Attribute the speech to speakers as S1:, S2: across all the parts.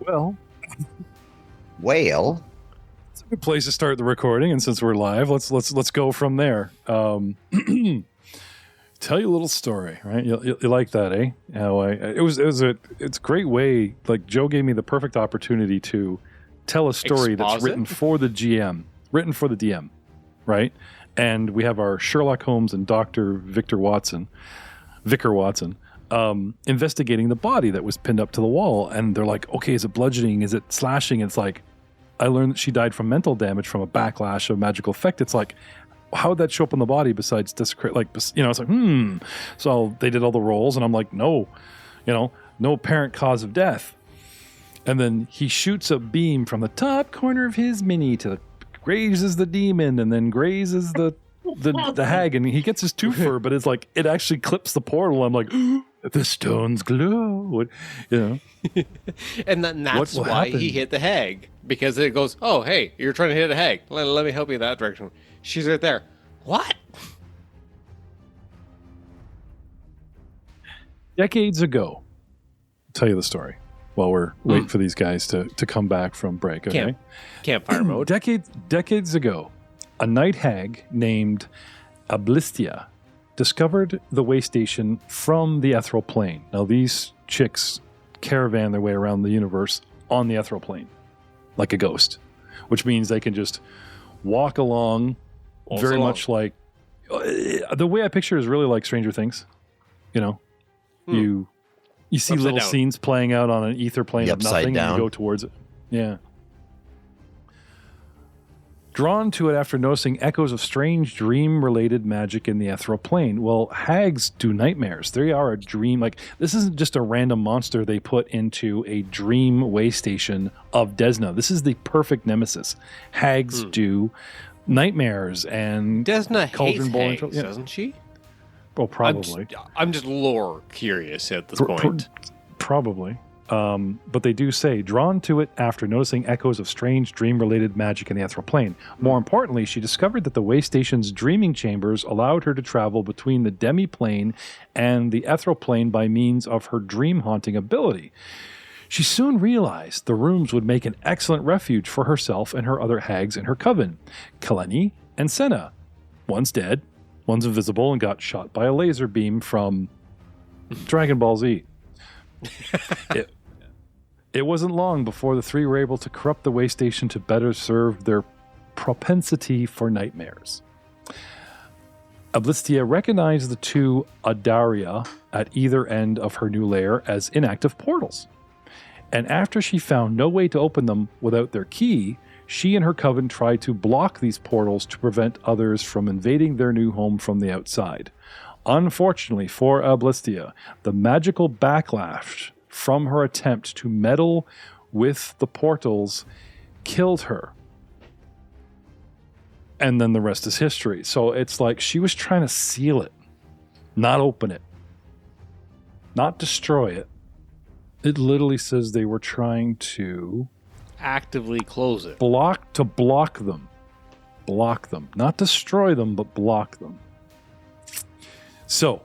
S1: Well,
S2: Whale.
S1: it's a good place to start the recording, and since we're live, let's go from there. Tell you a little story, right? You like that, eh? How it's a great way. Like Joe gave me the perfect opportunity to tell a story that's written for the GM, written for the DM, right? And we have our Sherlock Holmes and Dr. Vicar Watson, investigating the body that was pinned up to the wall. And they're like, okay, is it bludgeoning? Is it slashing? It's like, I learned that she died from mental damage from a backlash of magical effect. It's like, how would that show up on the body besides desecrate? Like, it's like, So they did all the rolls, and I'm like, no apparent cause of death. And then he shoots a beam from the top corner of his mini to grazes the demon, and then grazes the hag, and he gets his twofer, but it's like it actually clips the portal. I'm like, the stones glow,
S3: and that's why he hit the hag, because it goes, oh hey, you're trying to hit a hag. Let me help you in that direction. She's right there. What?
S1: Decades ago, I'll tell you the story while we're waiting for these guys to come back from break. Okay,
S3: campfire mode.
S1: Decades ago, a night hag named Ablistia discovered the way station from the ethereal plane. Now, these chicks caravan their way around the universe on the ethereal plane, like a ghost, which means they can just walk along much like... the way I picture it is really like Stranger Things. You see
S3: Upside
S1: little
S3: down.
S1: scenes playing out on an ether plane of
S2: Upside
S1: nothing,
S2: down.
S1: and you go towards it. Yeah. Drawn to it after noticing echoes of strange dream-related magic in the ethereal plane. Well, hags do nightmares. They are a dream. Like, this isn't just a random monster they put into a dream way station of Desna. This is the perfect nemesis. Hags do nightmares and
S3: Desna hates
S1: Cauldron Bowl
S3: hags,
S1: and- yeah.
S3: doesn't she?
S1: Well, probably.
S3: I'm just lore curious at this point.
S1: Probably. But they do say, drawn to it after noticing echoes of strange dream-related magic in the ethereal plane. More importantly, she discovered that the way station's dreaming chambers allowed her to travel between the demi-plane and the ethereal plane by means of her dream-haunting ability. She soon realized the rooms would make an excellent refuge for herself and her other hags in her coven, Kaleni and Senna. One's dead, one's invisible and got shot by a laser beam from Dragon Ball Z. It wasn't long before the three were able to corrupt the way station to better serve their propensity for nightmares. Ablistia recognized the two Adaria at either end of her new lair as inactive portals. And after she found no way to open them without their key, she and her coven tried to block these portals to prevent others from invading their new home from the outside. Unfortunately for Ablistia, the magical backlash from her attempt to meddle with the portals killed her. And then the rest is history. So it's like she was trying to seal it, not open it, not destroy it. It literally says they were trying to
S3: Actively close it.
S1: block them. Block them. Not destroy them, but block them. So,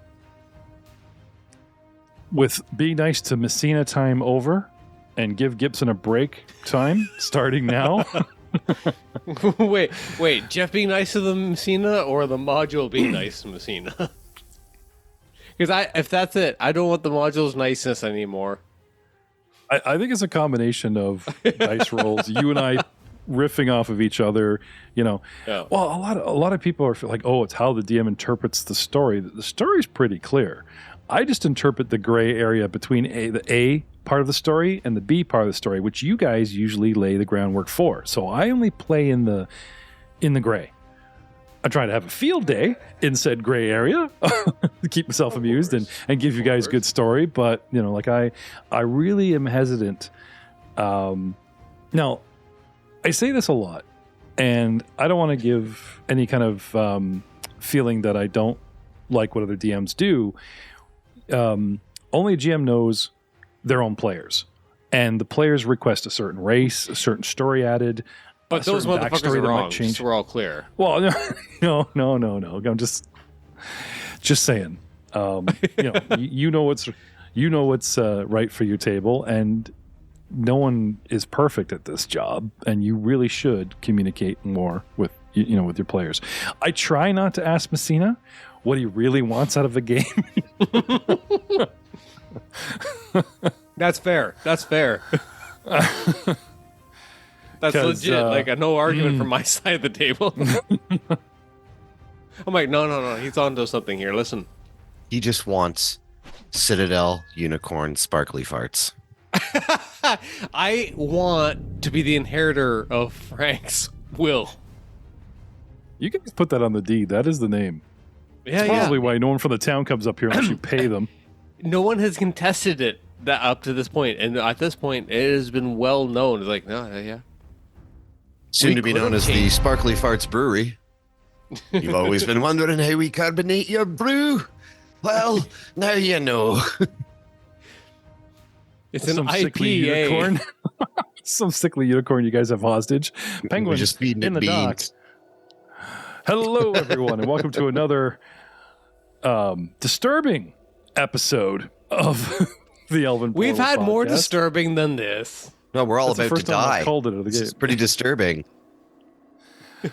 S1: with Be Nice to Messina time over and give Gibson a break time starting now.
S3: wait, Jeff being nice to the Messina or the module being nice to Messina? Because if that's it, I don't want the module's niceness anymore.
S1: I think it's a combination of dice rolls, you and I riffing off of each other,
S3: Yeah.
S1: Well, a lot of people are like, oh, it's how the DM interprets the story. The story's pretty clear. I just interpret the gray area between the A part of the story and the B part of the story, which you guys usually lay the groundwork for. So I only play in the gray. I try to have a field day in said gray area to keep myself amused and give you guys good story. But, I really am hesitant. Now, I say this a lot, and I don't want to give any kind of feeling that I don't like what other DMs do. Only a GM knows their own players, and the players request a certain race, a certain story added.
S3: But those motherfuckers are wrong, just so we're all clear.
S1: Well, no. I'm just saying. You know what's right for your table, and no one is perfect at this job, and you really should communicate more with with your players. I try not to ask Messina what he really wants out of the game.
S3: That's fair. That's legit. Like a no argument from my side of the table. I'm like, no. He's onto something here. Listen.
S2: He just wants Citadel Unicorn sparkly farts.
S3: I want to be the inheritor of Frank's will.
S1: You can just put that on the deed. That is the name.
S3: Yeah,
S1: That's probably why no one from the town comes up here unless you pay them.
S3: No one has contested it up to this point, and at this point, it has been well known. It's like, no, yeah.
S2: Soon to be known as the Sparkly Farts Brewery. You've always been wondering how we carbonate your brew. Well, now you know.
S3: It's an
S1: Some sickly
S3: IPA.
S1: unicorn. Some sickly unicorn you guys have hostage. Penguin
S2: We're just feeding
S1: in
S2: it
S1: the dock.
S2: beans.
S1: Hello, everyone, and welcome to another disturbing episode of the Elven
S3: We've
S1: Portal
S3: had more
S1: podcast.
S3: disturbing than this.
S2: No, we're all
S1: That's the
S2: about to
S1: first time I
S2: die.
S1: called it at the
S2: This
S1: game.
S2: is pretty disturbing.
S1: Well,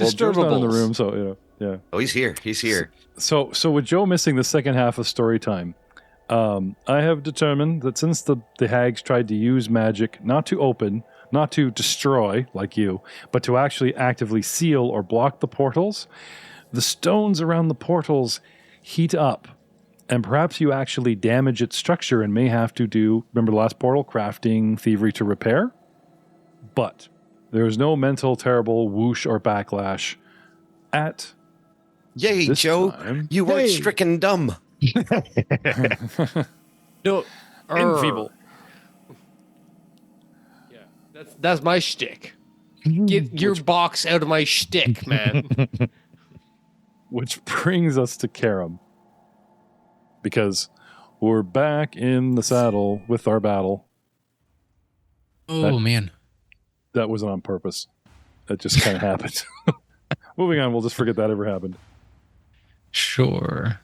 S1: Joe's not in the
S3: Disturbables.
S1: room, so yeah.
S2: Oh, he's here. He's here.
S1: So with Joe missing the second half of story time, I have determined that since the hags tried to use magic not to open, not to destroy like you, but to actually actively seal or block the portals, the stones around the portals heat up, and perhaps you actually damage its structure and may have to do, remember the last portal, crafting, thievery to repair? But there is no mental, terrible whoosh or backlash at
S2: Yay,
S1: this
S2: Joe.
S1: time.
S2: You weren't
S1: Yay.
S2: stricken dumb.
S3: No,
S1: Enfeeble.
S3: Yeah, that's my shtick. Get your box out of my shtick, man.
S1: Which brings us to Karam. Because we're back in the saddle with our battle.
S4: Oh, man.
S1: That wasn't on purpose. That just kind of happened. Moving on, we'll just forget that ever happened.
S4: Sure.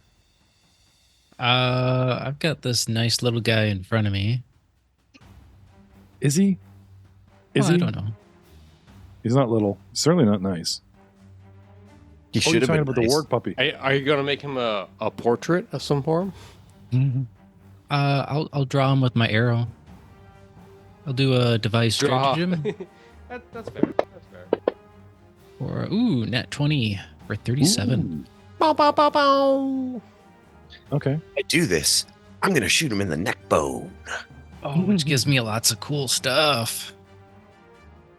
S4: I've got this nice little guy in front of me.
S1: Is he?
S4: I don't know.
S1: He's not little. He's certainly not nice.
S2: He
S1: Oh,
S2: should
S1: you're
S2: have
S1: talking
S2: been
S1: about
S2: nice.
S1: the ward puppy.
S3: Are you gonna make him a portrait of some form?
S4: I'll draw him with my arrow. I'll do a device stratagem.
S3: That's fair. That's fair.
S4: Or nat 20 for 37.
S3: Bow, bow, bow, bow.
S1: Okay.
S2: I do this. I'm going to shoot him in the neck bone.
S4: Which gives me lots of cool stuff.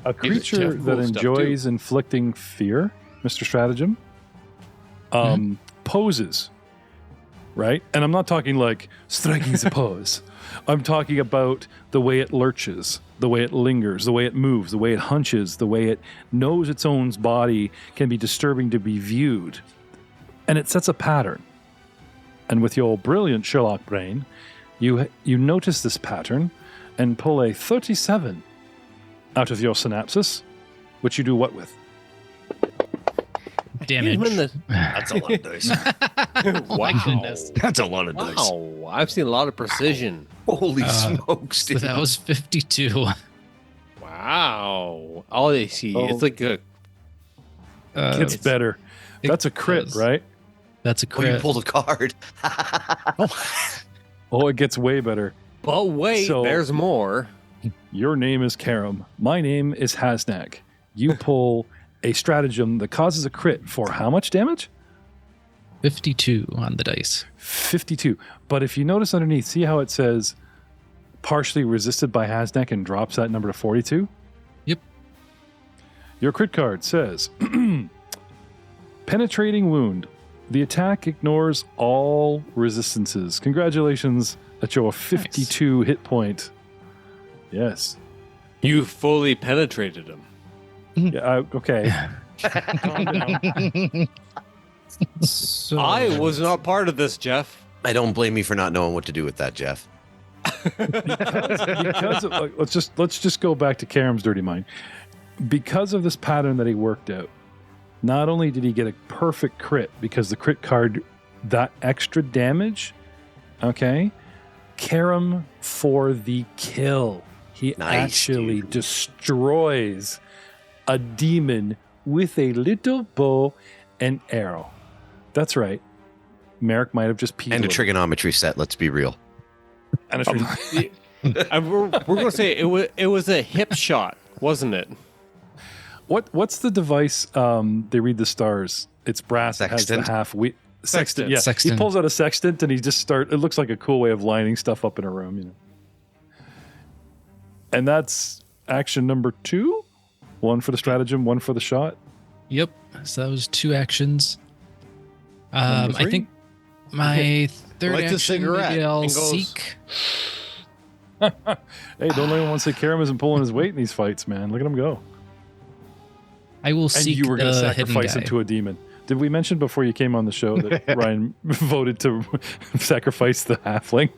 S1: A creature
S3: Jeff
S1: that
S3: cool stuff,
S1: enjoys inflicting fear, Mr. Stratagem, poses, right? And I'm not talking like striking the pose. I'm talking about the way it lurches, the way it lingers, the way it moves, the way it hunches, the way it knows its own body can be disturbing to be viewed. And it sets a pattern. And with your brilliant Sherlock brain, you notice this pattern and pull a 37 out of your synapses, which you do what with?
S4: Damage.
S3: Even the-
S2: That's a lot of dice.
S4: My goodness.
S2: That's a lot of dice.
S3: Wow, I've seen a lot of precision.
S2: Holy smokes,
S4: So
S2: dude.
S4: that was 52.
S3: Wow, all they see it's like a
S1: Gets better. That's a crit,
S4: does.
S1: right?
S4: That's a
S2: Oh, you
S4: crit.
S2: pulled a card.
S1: Oh, it gets way better.
S3: But wait,
S1: So-
S3: there's more.
S1: Your name is Karam. My name is Hasnak. You pull a stratagem that causes a crit for how much damage?
S4: 52 on the dice.
S1: 52. But if you notice underneath, see how it says partially resisted by Hasnak and drops that number to 42?
S4: Yep.
S1: Your crit card says penetrating wound. The attack ignores all resistances. Congratulations at your 52 hit point. Yes.
S3: You fully penetrated him.
S1: Yeah, okay. Calm down.
S4: So
S3: I was not part of this, Jeff.
S2: I don't blame you for not knowing what to do with that, Jeff.
S1: Because of, like, let's just go back to Karam's dirty mind. Because of this pattern that he worked out, not only did he get a perfect crit because the crit card, that extra damage, okay, Karam for the kill. He
S2: Nice,
S1: actually
S2: dude.
S1: destroys a demon with a little bow and arrow. That's right. Merrick might have just peed
S2: And a
S1: little.
S2: trigonometry set, let's be real.
S1: And a trigonometry.
S3: We're gonna say it was a hip shot, wasn't it?
S1: What's the device? They read the stars. It's brass. It has the
S2: Sextant?
S1: half wheat. Sextant.
S3: Sextant.
S1: Yeah.
S4: Sextant.
S1: He pulls out a sextant and he just It looks like a cool way of lining stuff up in a room, you know. And that's action number 2. 1 for the stratagem, 1 for the shot.
S4: Yep. So that was 2 actions.
S1: Number
S4: I
S1: 3?
S4: think my third
S3: Lights a
S4: action,
S3: cigarette
S4: maybe I'll
S3: and goes-
S4: seek.
S1: Hey, don't let anyone say Karam isn't pulling his weight in these fights, man. Look at him go.
S4: I will
S1: And
S4: seek
S1: you were going to
S4: the hidden
S1: sacrifice him
S4: guy.
S1: to a demon. Did we mention before you came on the show that Ryan voted to sacrifice the halfling?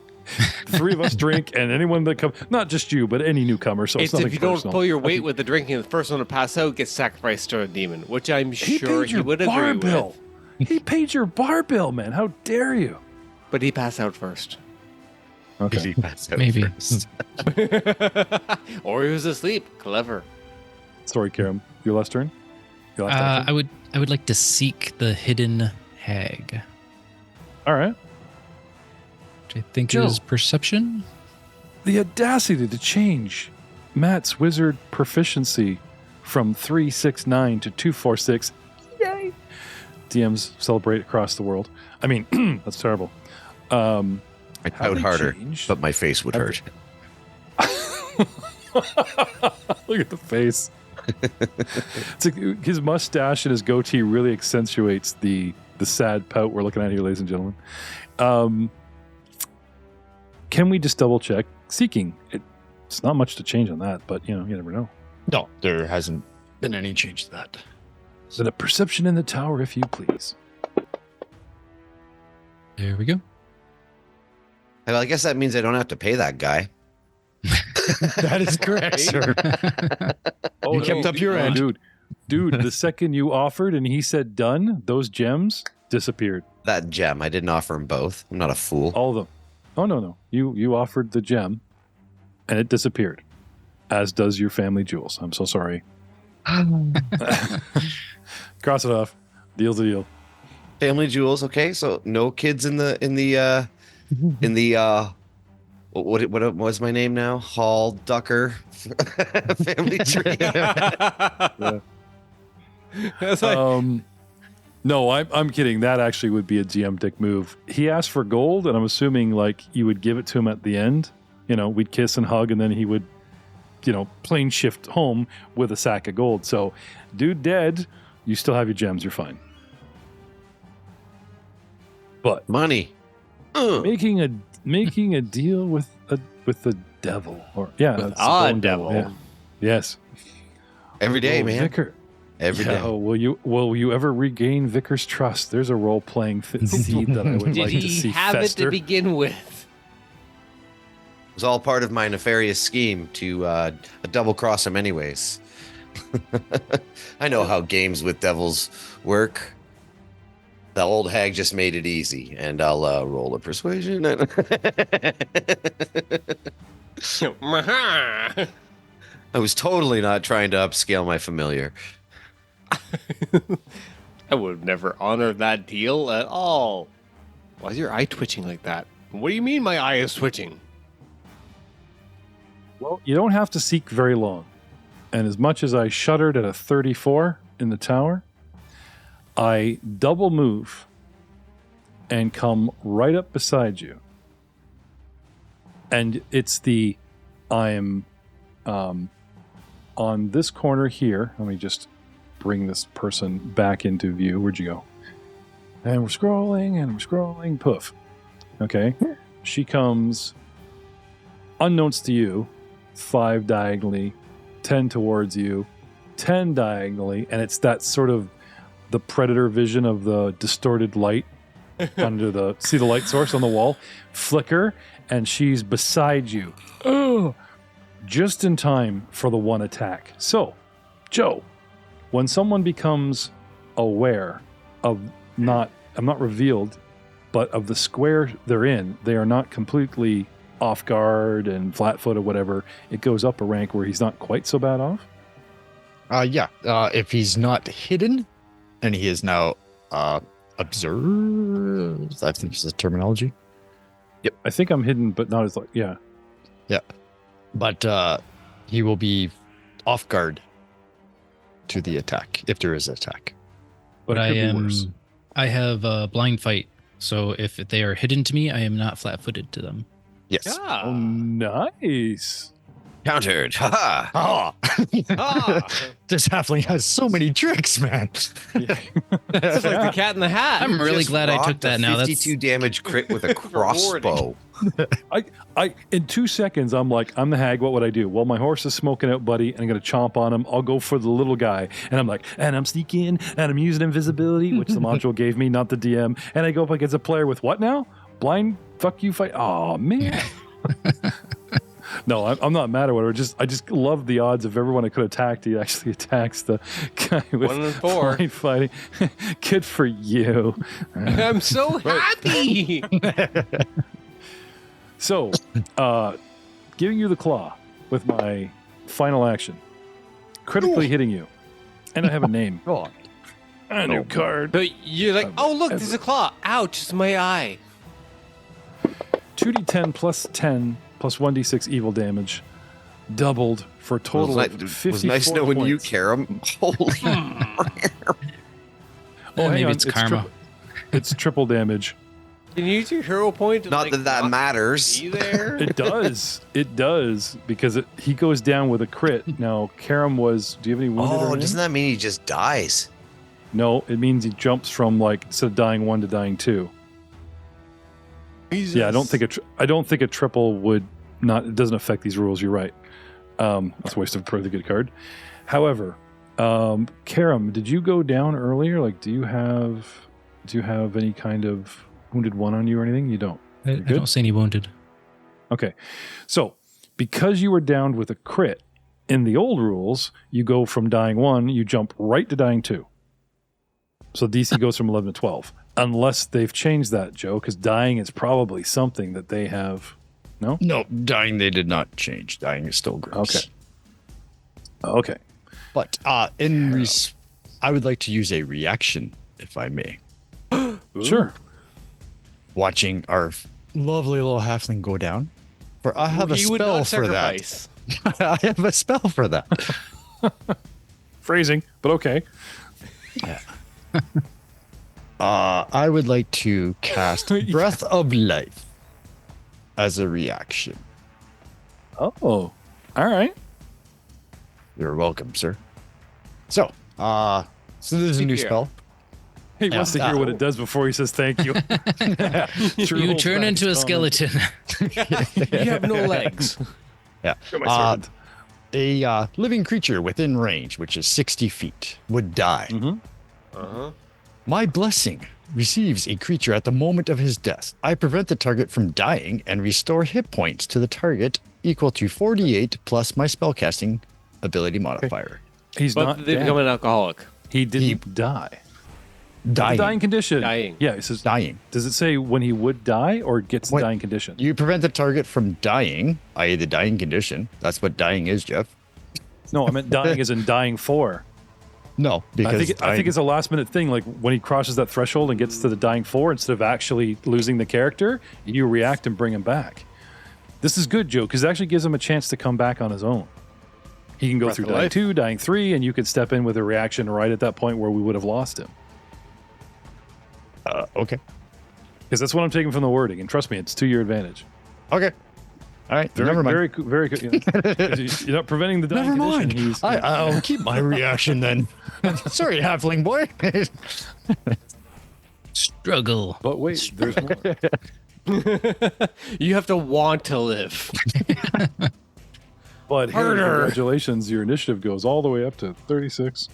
S1: The 3 of us drink, and anyone that comes, not just you, but any newcomer. So it's
S3: It's
S1: nothing
S3: if you don't
S1: personal.
S3: pull your weight with the drinking, the first one to pass out gets sacrificed to a demon, which I'm
S1: He
S3: sure
S1: paid
S3: he
S1: your
S3: would
S1: bar
S3: agree
S1: bill.
S3: with.
S1: He paid your bar bill, man. How dare you?
S3: But he passed out first.
S2: Did
S1: Okay.
S2: he pass out
S4: Maybe.
S2: first?
S3: Or he was asleep. Clever.
S1: Sorry, Karam. Your last turn? Your last action?
S4: I would like to seek the hidden hag,
S1: All right.
S4: which I think
S1: Joe.
S4: is perception.
S1: The audacity to change Matt's wizard proficiency from 369 to 246. Yay! DMs celebrate across the world. I mean, that's terrible.
S2: I
S1: How
S2: pout
S1: they
S2: harder,
S1: changed?
S2: but my face would hurt.
S1: Look at the face. It's like his mustache and his goatee really accentuates the sad pout we're looking at here, ladies and gentlemen. Can we just double check seeking? It's not much to change on that, but you never know.
S5: No, there hasn't been any change to that.
S1: So the perception in the tower, if you please.
S4: There we go.
S2: Well, I guess that means I don't have to pay that guy.
S5: That is correct, sir.
S1: Oh,
S5: You kept up your end.
S1: Dude, the second you offered and he said done, those gems disappeared.
S2: That gem, I didn't offer him both. I'm not a fool.
S1: All of them. Oh, no. You offered the gem and it disappeared, as does your family jewels. I'm so sorry. Cross it off. Deal's a deal.
S2: Family jewels, okay? So no kids in the what was my name now? Hall Ducker family tree.
S3: That's like,
S1: No, I'm kidding. That actually would be a GM dick move. He asked for gold, and I'm assuming like you would give it to him at the end. We'd kiss and hug, and then he would, plane shift home with a sack of gold. So, dude dead, you still have your gems. You're fine. But
S2: Money.
S1: making a deal with the devil, or
S3: with
S1: it's a bone
S3: devil.
S1: Yeah. Yes.
S2: Every day,
S1: Oh,
S2: man.
S1: Vicar.
S2: Every day.
S1: Oh, will you ever regain Vicar's trust? There's a role playing seed that I would
S3: Did
S1: like to
S3: he
S1: see
S3: have
S1: fester.
S3: it to begin with?
S2: It was all part of my nefarious scheme to double cross him anyways. I know how games with devils work. The old hag just made it easy, and I'll roll a persuasion. I was totally not trying to upscale my familiar.
S3: I would never honor that deal at all. Why is your eye twitching like that? What do you mean my eye is twitching?
S1: Well, you don't have to seek very long. And as much as I shuddered at a 34 in the tower, I double move and come right up beside you. And it's I'm on this corner here. Let me just bring this person back into view. Where'd you go? And we're scrolling. Poof. Okay. She comes, unbeknownst to you, 5 diagonally, 10 towards you, 10 diagonally, and it's that sort of the predator vision of the distorted light under see the light source on the wall flicker, and she's beside you. Oh, just in time for the one attack. So, Joe, when someone becomes aware of I'm not revealed, but of the square they're in, they are not completely off guard and flat foot or whatever, it goes up a rank where he's not quite so bad off?
S5: If he's not hidden, and he is now observed, I think is the terminology.
S1: Yep. I think I'm hidden, but not as like, yeah.
S5: Yeah. But he will be off guard to the attack, if there is an attack.
S1: But
S4: I
S1: it could be worse.
S4: have a blind fight, so if they are hidden to me, I am not flat-footed to them.
S5: Yes.
S3: Ah.
S1: Oh, nice.
S2: Countered. Ha
S5: Ah. This halfling has so many tricks, man.
S3: It's like the Cat in the Hat.
S4: I'm really glad I took that now.
S2: 52 damage crit with a crossbow.
S1: I in 2 seconds, I'm like, I'm the hag. What would I do? Well, my horse is smoking out, buddy, and I'm going to chomp on him. I'll go for the little guy. And I'm like, and I'm sneaking, and I'm using invisibility, which the module gave me, not the DM. And I go up against a player with what now? Blind fuck you fight. Oh, man. No, I'm not mad or whatever. I just love the odds of everyone I could attack. He actually attacks the guy with
S3: 1 in 4.
S1: blind fighting. Good for you.
S3: I'm so happy.
S1: So, giving you the claw with my final action, critically hitting you, and I have a name.
S5: Oh.
S1: A new card.
S3: But you're like, oh, look, there's a claw. Ouch, it's my eye.
S1: 2d10 plus 10 plus 1d6 evil damage, doubled for a total of 54
S2: was nice knowing you,
S1: points.
S2: Karam. Holy
S1: Oh,
S4: Maybe
S1: hang on.
S4: it's karma.
S1: It's triple damage.
S3: Can you use your hero point? To,
S2: Not that matters.
S3: Be there.
S1: It does. It does because he goes down with a crit. Now, Karam was. Do you have any wounded? or
S2: Oh,
S1: anything?
S2: doesn't that mean he just dies?
S1: No, it means he jumps from like instead of dying 1 to dying 2.
S3: Jesus.
S1: Yeah, I don't think a triple would not. It doesn't affect these rules. You're right. That's a waste of a pretty good card. However, Karam, did you go down earlier? Like, do you have any kind of wounded one on you or anything? You don't.
S4: I don't see any wounded.
S1: Okay, so because you were downed with a crit in the old rules, you go from dying 1, you jump right to dying 2. So DC goes from 11 to 12. Unless they've changed that, Joe, because dying is probably something that they have. No?
S5: No, dying they did not change. Dying is still gross.
S1: Okay.
S5: But I would like to use a reaction, if I may.
S1: Sure.
S5: Watching our lovely little halfling go down. For I have a
S3: He would
S5: spell
S3: not
S5: for that.
S3: sacrifice.
S5: I have a spell for that.
S1: Phrasing, but okay.
S5: I would like to cast Breath of Life as a reaction.
S1: Oh, all right.
S5: You're welcome, sir. So there's a new spell.
S1: He wants to hear what it does before he says thank you.
S4: You turn into a skeleton.
S3: You have no legs.
S5: Yeah. A living creature within range, which is 60 feet, would die.
S3: Uh-huh.
S5: My blessing receives a creature at the moment of his death. I prevent the target from dying and restore hit points to the target equal to 48 plus my spellcasting ability modifier.
S1: He's
S3: But
S1: not
S3: they
S1: dead.
S3: become an alcoholic.
S1: He didn't die.
S5: Dying.
S1: Dying condition.
S3: Dying.
S1: Yeah, it says
S5: Dying.
S1: Does it say when he would die or gets the
S5: When-
S1: dying condition?
S5: You prevent the target from dying, i.e. the dying condition. That's what dying is, Jeff.
S1: No, I meant dying as in dying for.
S5: No, because
S1: I think it's a last minute thing. Like when he crosses that threshold and gets to the dying 4, instead of actually losing the character, you react and bring him back. This is good, Joe, because it actually gives him a chance to come back on his own. He can go
S3: Breath
S1: through
S3: of
S1: dying
S3: life.
S1: 2, dying 3, and you could step in with a reaction right at that point where we would have lost him.
S5: okay.
S1: Because that's what I'm taking from the wording. And trust me, it's to your advantage.
S5: Okay. All right.
S1: Very,
S5: Never mind.
S1: very, very good. You're not preventing the dying
S5: Never
S1: condition.
S5: mind.
S1: He's,
S5: I'll keep my reaction then. Sorry, halfling boy.
S4: Struggle.
S1: but wait, there's more.
S3: You have to want to live.
S1: But hey,
S3: Harder.
S1: congratulations, your initiative goes all the way up to 36.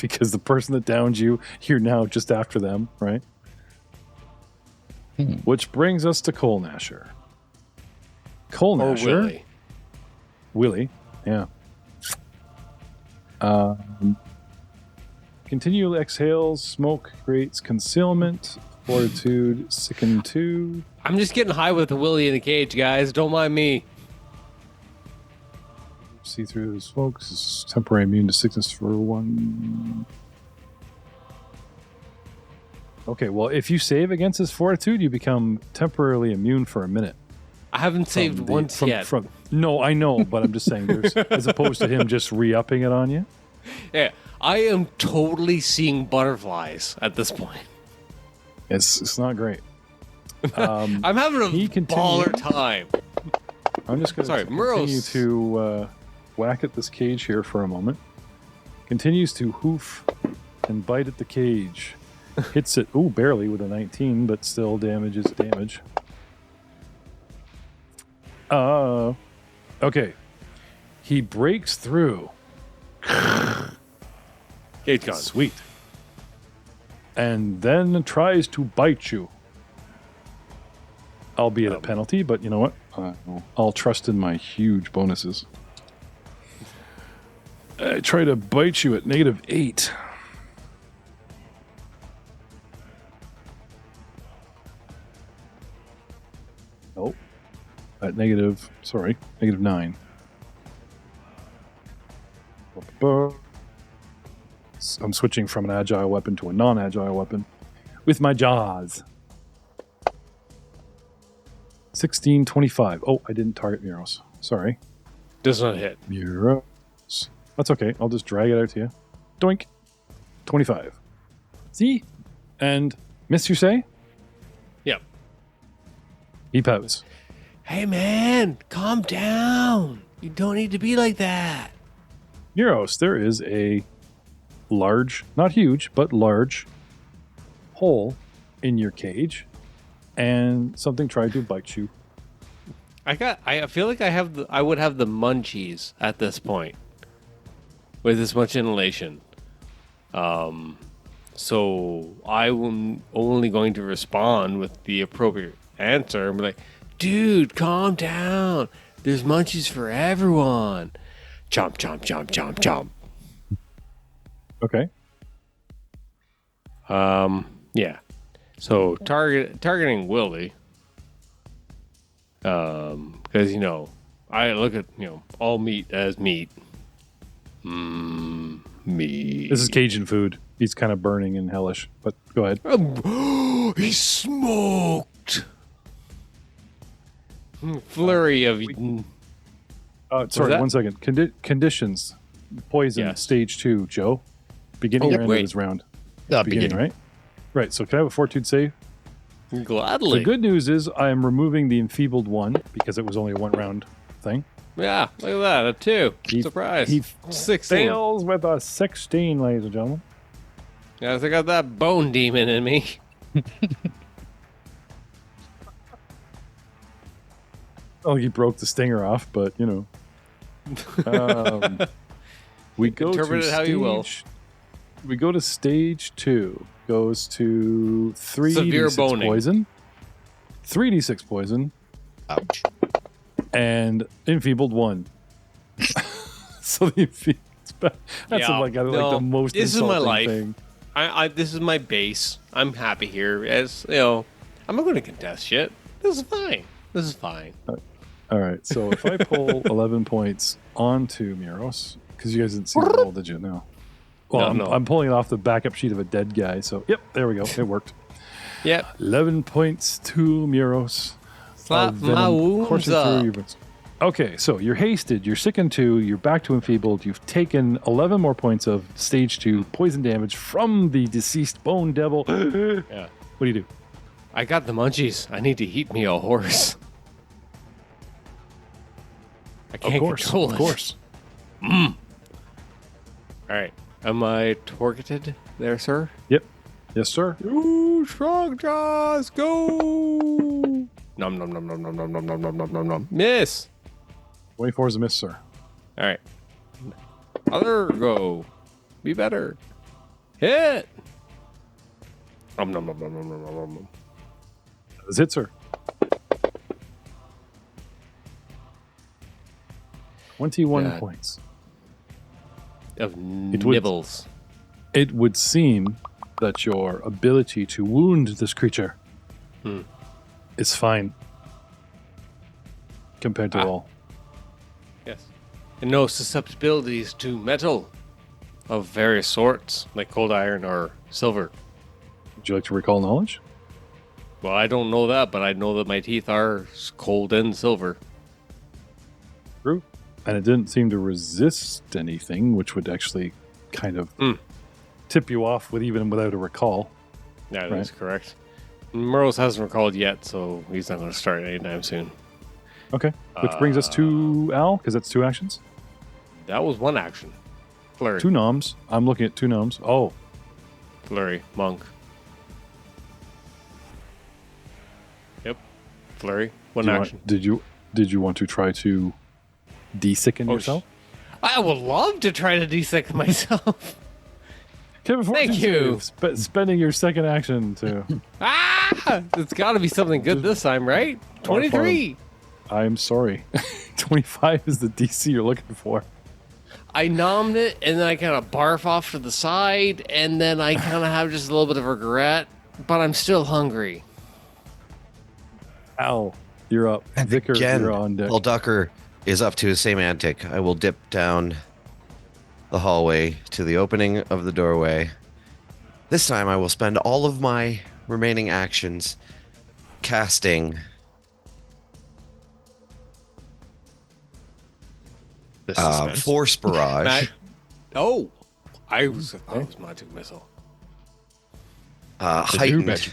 S1: Because the person that downed you, you're now just after them, right? Which brings us to Cole Nasher. Cole
S3: Or
S1: Nasher.
S3: Willie.
S1: Willie, yeah. Continual exhales, smoke creates concealment Fortitude, Sicken 2.
S3: I'm just getting high with the Willy in the cage, guys. Don't mind me.
S1: See through this, folks. This is temporary immune to sickness for 1. Okay, well, if you save against this fortitude, you become temporarily immune for a minute.
S3: I haven't saved once yet.
S1: No, I know, but I'm just saying, there's as opposed to him just re-upping it on you.
S3: Yeah, I am totally seeing butterflies at this point.
S1: It's not great.
S3: I'm having a baller time.
S1: I'm just going to continue to whack at this cage here for a moment. Continues to hoof and bite at the cage. Hits it, barely with a 19, but still damage is damage. Okay. He breaks through.
S3: Cage gone.
S1: Sweet. And then tries to bite you. Albeit a penalty, but you know what? I'll trust in my huge bonuses. I try to bite you at -8. Nope. At -9. I'm switching from an agile weapon to a non-agile weapon with my jaws. 16, 25. Oh, I didn't target Muros. Sorry.
S3: Does not hit.
S1: Muros. That's okay. I'll just drag it out to you. Doink. 25. See? And miss, you say?
S3: Yep.
S1: He pouts.
S3: Hey, man, calm down. You don't need to be like that.
S1: Muros, there is a large, not huge, but large hole in your cage, and something tried to bite you.
S3: I feel like I would have the munchies at this point with this much inhalation. So I'm only going to respond with the appropriate answer and be like, dude, calm down. There's munchies for everyone. Chomp, chomp, chomp, chomp, chomp.
S1: Okay.
S3: Yeah. So targeting Willie. Because I look at all meat as meat. Meat.
S1: This is Cajun food. He's kind of burning and hellish, but go ahead.
S3: He's smoked. Flurry of.
S1: Sorry, 1 second. Conditions. Poison, stage 2, Joe. Beginning or end of his round? Beginning, right? Right, so can I have a fortitude save?
S3: Gladly.
S1: The good news is I am removing the enfeebled 1 because it was only a 1 round thing.
S3: Yeah, look at that, a 2. Surprise.
S1: He
S3: 16.
S1: fails with a 16, ladies and gentlemen.
S3: Yes, I got that bone demon in me.
S1: Oh, he broke the stinger off, but we go
S3: Interpret
S1: to
S3: it how you will.
S1: We go to stage 2. Goes to 3d6
S3: boning.
S1: poison. 3d6 poison.
S5: Ouch.
S1: And enfeebled 1. So the enfeebled. That's like the most
S3: this is my
S1: insulting
S3: life.
S1: thing.
S3: This is my base. I'm happy here. As I'm not going to contest shit. This is fine.
S1: All right. So if I pull 11 points onto Muros, because you guys didn't see the roll, did you? No. Well,
S3: No.
S1: I'm pulling it off the backup sheet of a dead guy. So, yep, there we go. It worked.
S3: Yep.
S1: 11 points to Muros.
S3: Slap my wounds up.
S1: Okay, so you're hasted, you're sickened 2, you're back to enfeebled, you've taken 11 more points of stage 2 poison damage from the deceased bone devil. Yeah. What do you do?
S3: I got the munchies. I need to heat me a horse. I can't control it.
S1: Of course.
S3: All right. Am I targeted there, sir?
S1: Yep. Yes, sir.
S3: Ooh, strong jaws, go! Nom nom nom nom nom nom nom nom nom nom nom nom. Miss.
S1: 24 is a miss, sir.
S3: All right. Other go. Be better. Hit. Nom nom nom nom nom nom nom nom.
S1: That's it, sir. 21 points.
S3: Of nibbles.
S1: It would seem that your ability to wound this creature is fine compared to all.
S3: Yes. And no susceptibilities to metal of various sorts, like cold iron or silver.
S1: Would you like to recall knowledge?
S3: Well, I don't know that, but I know that my teeth are cold and silver.
S1: True. And it didn't seem to resist anything, which would actually kind of tip you off with even without a recall.
S3: Yeah,
S1: Right.
S3: that's correct. Murrows hasn't recalled yet, so he's not going to start anytime soon.
S1: Okay. Which brings us to Al, because that's 2 actions.
S3: That was one action. Flurry.
S1: 2 noms. I'm looking at 2 noms. Oh,
S3: Flurry. Monk. Yep. Flurry. One
S1: do you
S3: action.
S1: did you want to try to de-sicken yourself?
S3: I would love to try to de-sick myself.
S1: Kevin,
S3: Thank you.
S1: Spending your second action to.
S3: It's got to be something good this time, right? 23.
S1: I'm sorry. 25 is the DC you're looking for.
S3: I nommed it, and then I kind of barf off to the side, and then I kind of have just a little bit of regret, but I'm still hungry.
S1: Al, you're up.
S2: And
S1: Vicar,
S2: again,
S1: you're on deck.
S2: while Ducker is up to his same antic, I will dip down the hallway to the opening of the doorway. This time I will spend all of my remaining actions casting Force Barrage,
S3: I was Magic Missile.
S2: heightened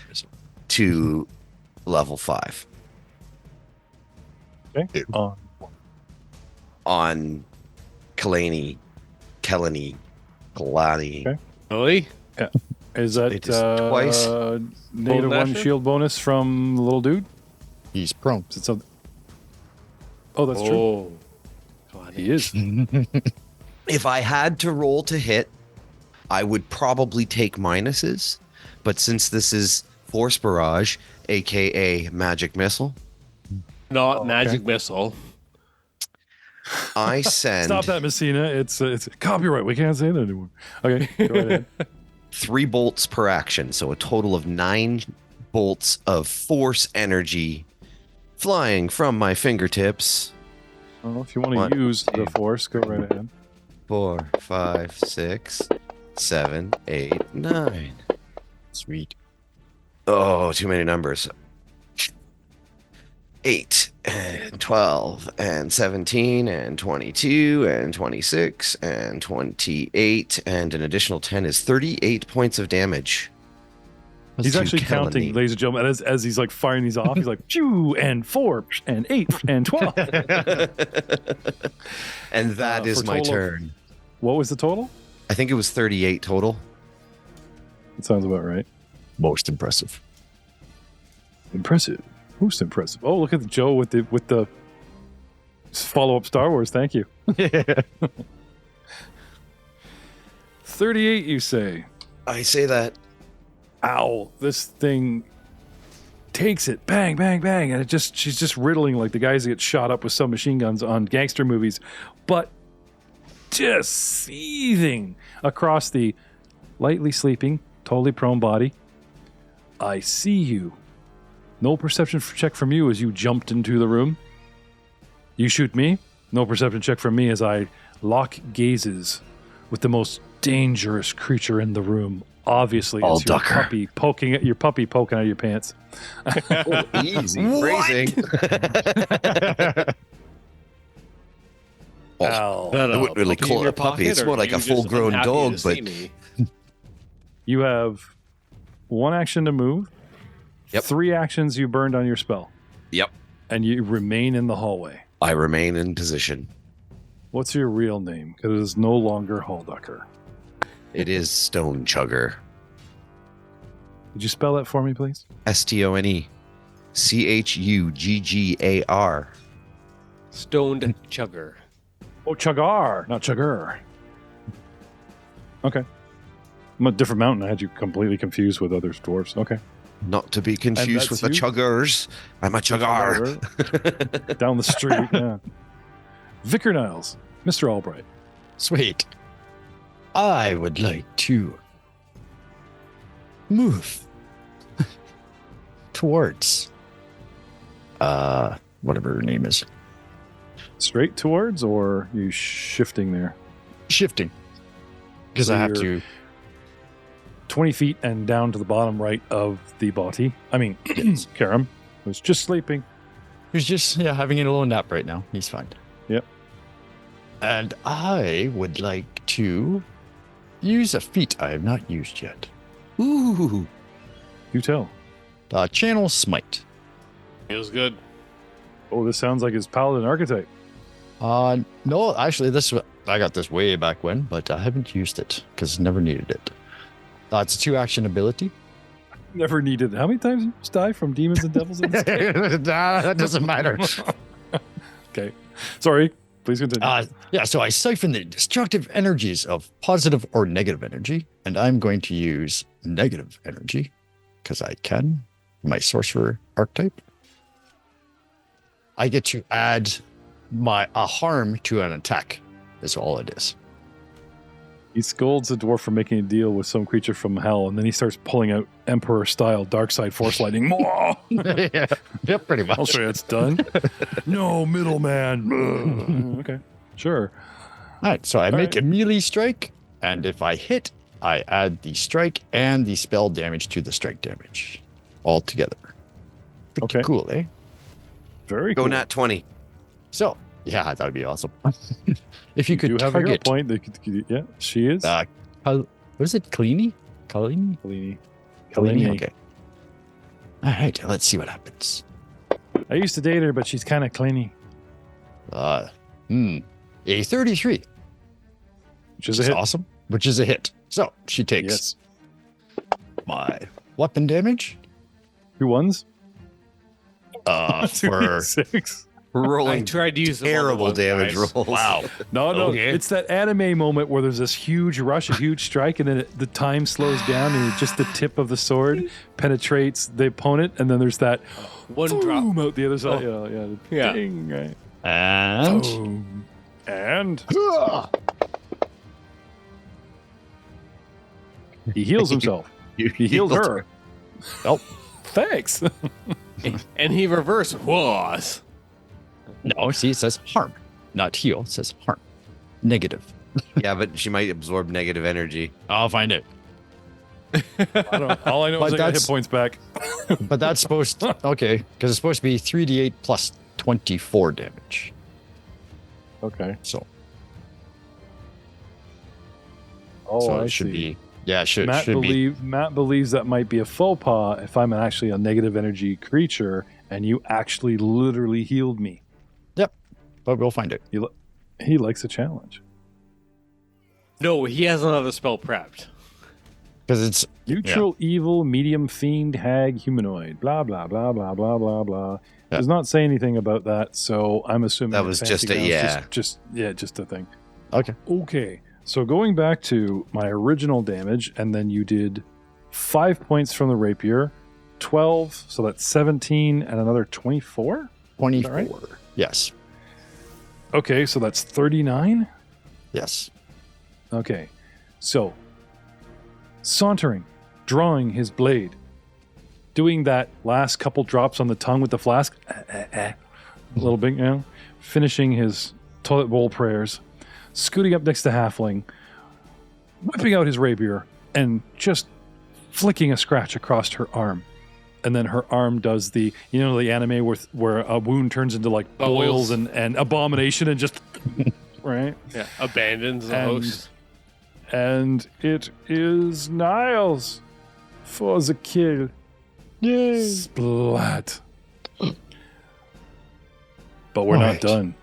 S2: to level 5
S1: Okay.
S2: on Kalani, Kalani.
S1: Okay.
S3: Really?
S1: Yeah. Is that
S2: It is twice.
S1: negative 1
S3: action?
S1: shield bonus from the little dude?
S5: He's prone.
S1: Is it something? Oh, that's true. He is.
S2: If I had to roll to hit, I would probably take minuses. But since this is Force Barrage, aka Magic Missile,
S3: Not Magic Missile.
S2: I send
S1: Stop that, Messina. It's copyright. We can't say that anymore. Okay, go right ahead.
S2: 3 bolts per action. So a total of 9 bolts of force energy flying from my fingertips.
S1: Well, if you want
S2: 1,
S1: to use
S2: 2,
S1: the force, go right ahead.
S2: 4, 5, 6, 7, 8, 9.
S5: Sweet.
S2: Oh, too many numbers. 8 and 12 and 17 and 22 and 26 and 28 and an additional 10 is 38 points of damage.
S1: He's
S2: to
S1: actually counting,
S2: Kalani.
S1: ladies and gentlemen, as he's like firing these off. He's like, 2 and 4 and 8 and 12.
S2: And that is
S1: for
S2: my
S1: total of-
S2: turn.
S1: What was the total?
S2: I think it was 38 total.
S1: That sounds about right.
S5: Most impressive.
S1: Impressive. Most impressive. Oh, look at Joe with the follow up Star Wars. Thank you. 38, you say?
S2: I say that.
S1: Ow! This thing takes it, bang, bang, bang, and she's just riddling like the guys that get shot up with submachine guns on gangster movies, but just seething across the lightly sleeping, totally prone body. I see you. No perception check from you as you jumped into the room. You shoot me. No perception check from me as I lock gazes with the most dangerous creature in the room. Obviously,
S2: All
S1: it's your
S2: Ducker.
S1: puppy poking out of your pants.
S2: Oh, easy phrasing.
S1: Ow.
S2: I wouldn't really call it a puppy. It's more like a full-grown dog, but
S1: You have 1 action to move.
S2: Yep.
S1: 3 actions you burned on your spell.
S2: Yep.
S1: And you remain in the hallway.
S2: I remain in position.
S1: What's your real name? Because it is no longer Hallducker.
S2: It is Stone Chugger.
S1: Could you spell that for me, please?
S2: STONE CHUGGAR.
S3: Stoned Chugger.
S1: Oh, Chuggar, not Chugger. Okay. I'm a different mountain. I had you completely confused with other dwarves. Okay.
S2: Not to be confused with
S1: that's
S2: the
S1: you?
S2: Chuggers. I'm a Chuggar.
S1: Down the street, yeah. Vicar Niles, Mr. Albright.
S5: Sweet. I would like to move towards whatever her name is.
S1: Straight towards, or you shifting there?
S5: Shifting. Because
S1: So
S5: I have
S1: you're-
S5: to.
S1: 20 feet and down to the bottom right of the body. I mean,
S5: Yes.
S1: Karam was just sleeping.
S5: He's just having a little nap right now. He's fine.
S1: Yep.
S5: And I would like to use a feat I have not used yet.
S2: Ooh.
S1: You tell.
S5: Channel Smite.
S3: Feels good.
S1: Oh, this sounds like his paladin archetype.
S5: No, actually, I got this way back when, but I haven't used it because never needed it. It's a 2-action ability.
S1: Never needed it. How many times did you just die from demons and devils in this game?
S5: That doesn't matter.
S1: Okay. Sorry. Please continue.
S5: So I siphon the destructive energies of positive or negative energy, and I'm going to use negative energy because I can. My sorcerer archetype. I get to add a harm to an attack. That's all it is.
S1: He scolds the dwarf for making a deal with some creature from hell, and then he starts pulling out Emperor-style dark side force lightning.
S5: yeah, pretty much.
S1: I'll show you it's done. No, middleman. Okay, sure.
S5: All right, so I make
S1: right.
S5: a melee strike, and if I hit, I add the strike and the spell damage to the strike damage all together. Pretty
S1: Okay.
S5: cool, eh?
S1: Very
S2: Go
S1: cool.
S2: nat 20.
S5: So, yeah, that would be awesome. If you
S1: You
S5: could
S1: have a hero
S5: target,
S1: point. Yeah, she is.
S5: what is it, Kalini? Kalini?
S1: Kalini.
S5: Kalini, okay. All right, let's see what happens.
S1: I used to date her, but she's kind of cleany,
S5: A 33,
S1: which is a hit.
S5: awesome, which is a hit. So, she takes
S1: Yes.
S5: my weapon damage
S1: Who wins?
S5: for
S1: 6.
S3: I
S2: Rolling
S3: tried to use the
S2: terrible
S3: other one,
S2: damage
S3: guys.
S2: rolls.
S5: wow.
S1: No,
S5: Okay.
S1: it's that anime moment where there's this huge rush, a huge strike, and then the time slows down, and just the tip of the sword penetrates the opponent, and then there's that
S3: One drop.
S1: boom out the other side.
S3: Oh.
S1: Yeah.
S3: Yeah.
S1: Ding, right.
S5: And
S1: Boom. And he heals himself. He healed her.
S5: Oh.
S1: Thanks.
S3: And he reverse was.
S5: no, see, it says harm, not heal. It says harm, negative.
S2: Yeah, but she might absorb negative energy.
S5: I'll find it.
S1: All I know
S5: But
S1: is I got hit
S5: that's-
S1: points back.
S5: But that's supposed to, okay, because it's supposed to be 3d8 plus 24 damage.
S1: Okay.
S5: So,
S1: Oh,
S5: so
S1: I
S5: it should
S1: see.
S5: be, yeah, it should,
S1: Matt
S5: be.
S1: believes that might be a faux pas if I'm actually a negative energy creature and you actually literally healed me.
S5: Yep, but we'll find it.
S1: He likes a challenge.
S3: No, he has another spell prepped.
S5: Because it's,
S1: Neutral, evil, medium, fiend, hag, humanoid. Blah blah blah blah blah blah blah.
S5: Yeah.
S1: Does not say anything about that, so I'm assuming
S2: That
S1: that
S2: was
S1: fancy
S2: just a-
S1: grounds
S2: yeah.
S1: just a thing.
S5: okay.
S1: Okay, so going back to my original damage, and then you did 5 points from the rapier, 12, so that's 17, and another 24.
S5: 24.
S1: right?
S5: Yes.
S1: Okay, so that's 39.
S5: Yes.
S1: Okay, so sauntering, drawing his blade, doing that last couple drops on the tongue with the flask, a little bit, finishing his toilet bowl prayers, scooting up next to Halfling, whipping out his rapier, and just flicking a scratch across her arm. And then her arm does the, the anime where a wound turns into like boils and abomination and just, right?
S3: Yeah, abandons the
S1: And-
S3: host.
S1: And it is Niles for the kill.
S5: Yay.
S1: Splat. But we're
S5: All
S1: not
S5: right.
S1: done.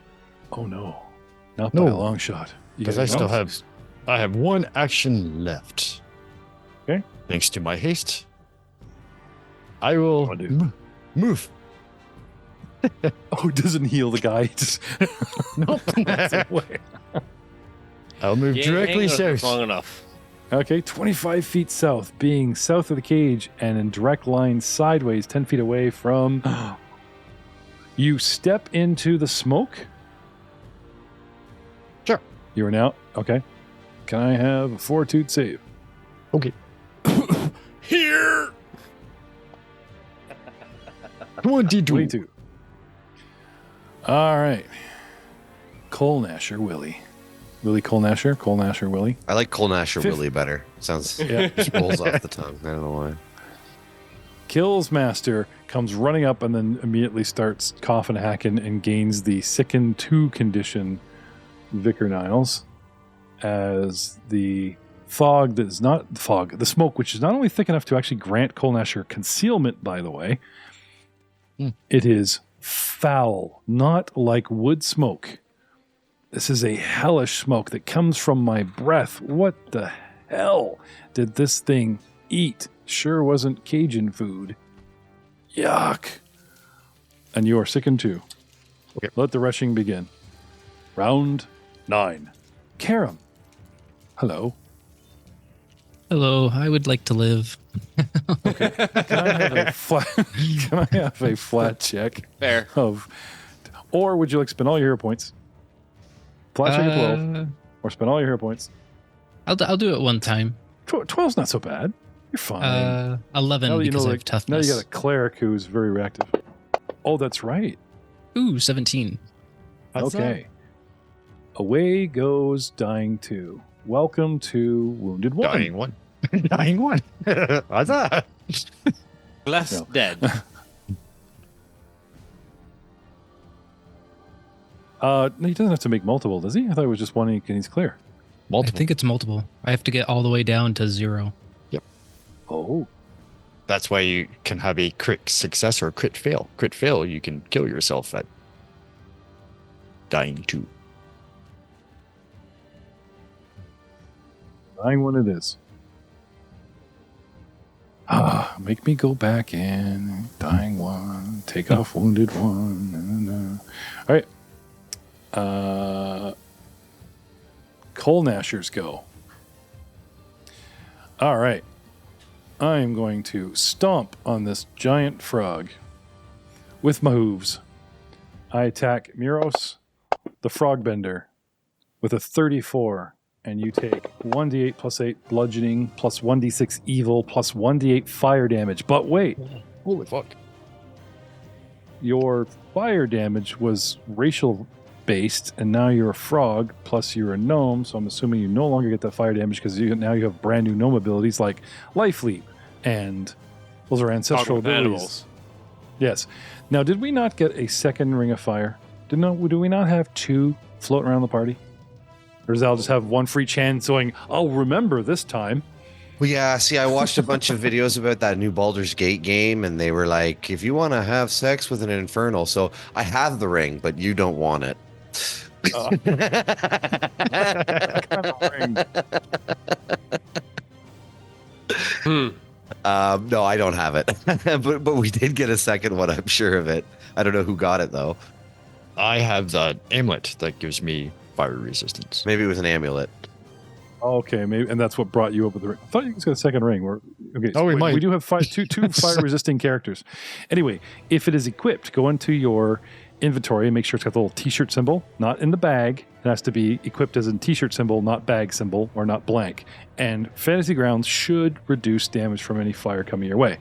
S1: Oh no. Not by
S5: No.
S1: a long shot. You
S5: Because
S1: gotta
S5: I still
S1: go.
S5: have one action left.
S1: Okay.
S5: Thanks to my haste, I will
S1: Oh, dude.
S5: move.
S1: Oh, it doesn't heal the guy. It just
S5: Nope.
S1: runs away.
S5: I'll move
S3: You ain't
S5: directly
S3: hanging with us
S5: south.
S3: long enough.
S1: Okay, 25 feet south, being south of the cage and in direct line sideways, 10 feet away from. You step into the smoke.
S5: Sure.
S1: You are now. Okay. Can I have a fortitude save?
S5: Okay.
S3: Here.
S5: 22.
S1: 22. All right. Cole Nasher, Willie. Willie Cole Nasher, Cole Nasher, Willie.
S2: I like Cole Nash or
S1: Fifth.
S2: Willie better. Sounds
S1: Yeah.
S2: just rolls off the tongue. I don't know why.
S1: Kills Master, comes running up and then immediately starts coughing, hacking, and gains the Sicken 2 condition, Vicar Niles, as the fog that is not fog, the smoke, which is not only thick enough to actually grant Cole Nasher concealment, by the way, it is foul, not like wood smoke. This is a hellish smoke that comes from my breath. What the hell did this thing eat? Sure wasn't Cajun food. Yuck. And you are sickened too.
S5: Okay.
S1: Let the rushing begin. Round 9. Karam. Hello.
S4: Hello, I would like to live.
S1: Can I have a flat, can I have a flat check
S3: Fair.
S1: of, or would you like to spend all your hero points? Flat check of 12, or spend all your hero points.
S4: I'll do it one time.
S1: 12's not so bad. You're fine.
S4: 11
S1: Now that you
S4: because
S1: know,
S4: I have toughness.
S1: Now you got a cleric who's very reactive. Oh, that's right.
S4: Ooh, 17.
S5: That's
S1: Okay. Away goes Dying 2. Welcome to Wounded 1.
S5: Dying 1. Dying 1. What's that?
S3: Less
S1: No.
S3: dead.
S1: No, he doesn't have to make multiple, does he? I thought it was just one and he's clear.
S4: I think it's multiple. I have to get all the way down to 0.
S1: Oh.
S5: That's why you can have a crit success or a crit fail. Crit fail, you can kill yourself at Dying 2.
S1: Dying 1 it is. Make me go back in. Dying 1. Take off Wounded 1. All right. Cole Nashers go. All right. I am going to stomp on this giant frog with my hooves. I attack Miros, the frog bender, with a 34, and you take 1d8 plus 8 bludgeoning plus 1d6 evil plus 1d8 fire damage. But wait,
S5: Holy fuck.
S1: your fire damage was racial based, and now you're a frog, plus you're a gnome, so I'm assuming you no longer get that fire damage because now you have brand new gnome abilities like Life Leap, and those are ancestral
S3: Talk with
S1: abilities.
S3: animals.
S1: Yes. Now, did we not get a second Ring of Fire? Do we not have 2 floating around the party? Or does Al just have one for each hand going, I'll remember this time?
S2: Well, yeah. See, I watched a bunch of videos about that new Baldur's Gate game, and they were like, if you want to have sex with an infernal, so I have the ring, but you don't want it. No, I don't have it. but we did get a second one, I'm sure of it. I don't know who got it, though.
S5: I have the amulet that gives me fire resistance.
S2: Maybe it was an amulet.
S1: Okay, maybe, and that's what brought you up with the ring. I thought you guys got a second ring. Okay,
S5: Oh, we might.
S1: We do have two fire-resisting characters. Anyway, if it is equipped, go into your inventory and make sure it's got the little T-shirt symbol, not in the bag. It has to be equipped as a T-shirt symbol, not bag symbol, or not blank. And Fantasy Grounds should reduce damage from any fire coming your way.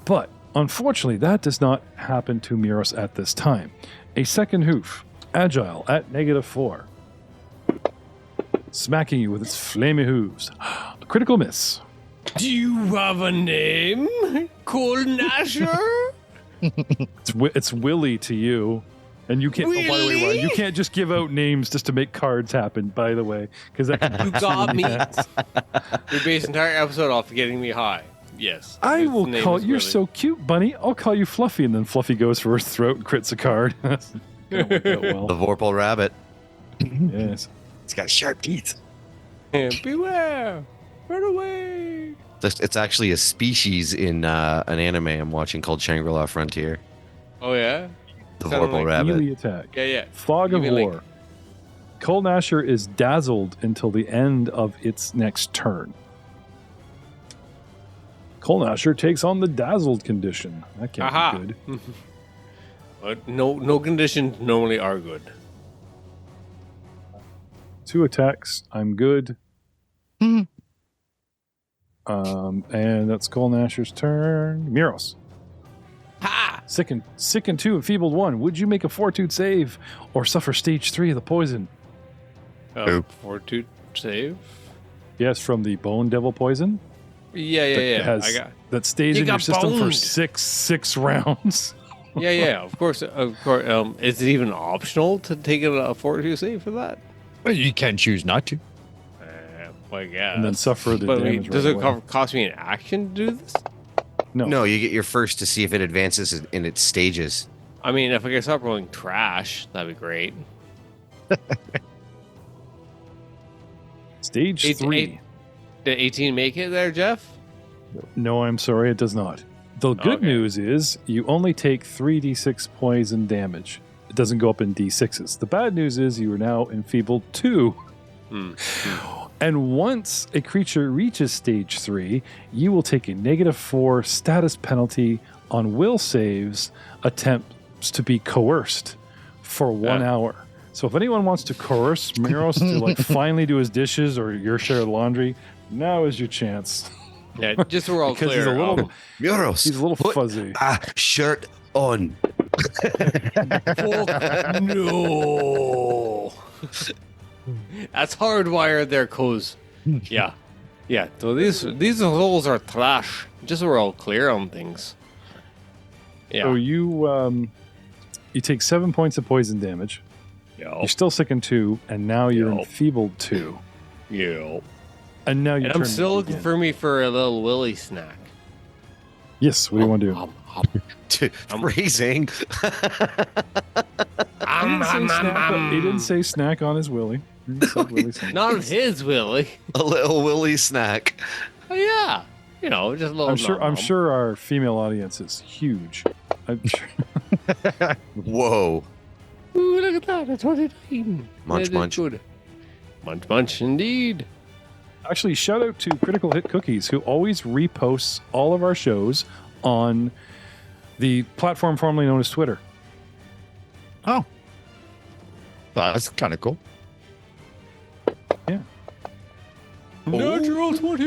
S1: But unfortunately, that does not happen to Miros at this time. A second hoof, agile at -4. Smacking you with its flamey hooves. A critical miss.
S3: Do you have a name? Cole Nasher?
S1: It's Willie to you. And you can't, oh, by the way, Ryan, you can't just give out names just to make cards happen, by the way. Because
S3: You got me. Your base entire episode off getting me high. Yes.
S1: I
S3: His
S1: will
S3: name
S1: call
S3: is
S1: you're
S3: Willie.
S1: so cute, Bunny. I'll call you Fluffy, and then Fluffy goes for his throat and crits a card. Gonna work out well.
S2: The Vorpal Rabbit.
S1: Yes.
S5: It's got sharp teeth.
S3: Beware! Run away!
S2: It's actually a species in an anime I'm watching called Shangri-La Frontier.
S3: Oh, yeah?
S2: The
S3: Sounded
S2: Vorpal
S3: like
S2: Rabbit.
S1: Melee attack.
S3: Yeah.
S1: Fog of
S3: Give me a link.
S1: War. Cole Nasher is dazzled until the end of its next turn. Cole Nasher takes on the dazzled condition. That can't
S3: Aha.
S1: be good.
S3: But no conditions normally are good.
S1: 2 attacks. I'm good. And that's Skull Gnasher's turn. Miros.
S3: Ha!
S1: Sicken 2, enfeebled 1. Would you make a fortitude save or suffer stage 3 of the poison?
S3: Fortitude save?
S1: Yes, from the Bone Devil poison.
S3: Yeah.
S1: That stays
S3: You
S1: in your
S3: got
S1: system for
S3: boned.
S1: six rounds.
S3: Yeah. Of course. Is it even optional to take a fortitude save for that?
S5: Well, you can choose not to.
S3: I guess.
S1: And then suffer the
S3: But
S1: damage.
S3: does
S1: right
S3: it
S1: away.
S3: cost me an action to do this?
S2: No, you get your first to see if it advances in its stages.
S3: I mean, if I can stop rolling trash, that'd be great.
S1: Stage 3.
S3: Did 18 make it there, Jeff?
S1: No, I'm sorry, it does not. The good
S3: Okay.
S1: news is you only take 3d6 poison damage. It doesn't go up in d6s. The bad news is you are now enfeebled 2. And once a creature reaches stage 3, you will take a -4 status penalty on will saves attempts to be coerced for 1 hour. So if anyone wants to coerce Miros to finally do his dishes or your share of laundry, now is your chance.
S3: Yeah, just so we're all
S1: Because
S3: clear.
S1: he's a little-
S2: Muros,
S1: He's a little
S2: put
S1: fuzzy.
S2: a shirt on.
S3: No. That's hardwired there, Coz. Yeah. So these holes are trash. Just so we're all clear on things. Yeah.
S1: So you take 7 points of poison damage. You're still sickened 2, and now you're
S3: Yo.
S1: enfeebled 2.
S3: Yeah.
S1: And now you
S3: And I'm still looking for a little willy snack.
S1: Yes, what do you want to do?
S2: Phrasing.
S1: He didn't say snack on his willy. He said willy snack.
S3: Not on his willy.
S2: A little willy snack.
S3: Oh, yeah. Just a little.
S1: I'm sure our female audience is huge. I'm sure.
S2: Whoa.
S3: Ooh, look at that. That's 29.
S2: Munch,
S3: That is
S2: munch.
S3: good. Munch, indeed.
S1: Actually, shout out to Critical Hit Cookies, who always reposts all of our shows on the platform formerly known as Twitter.
S5: Oh. Well, that's kind of cool.
S3: Natural 20.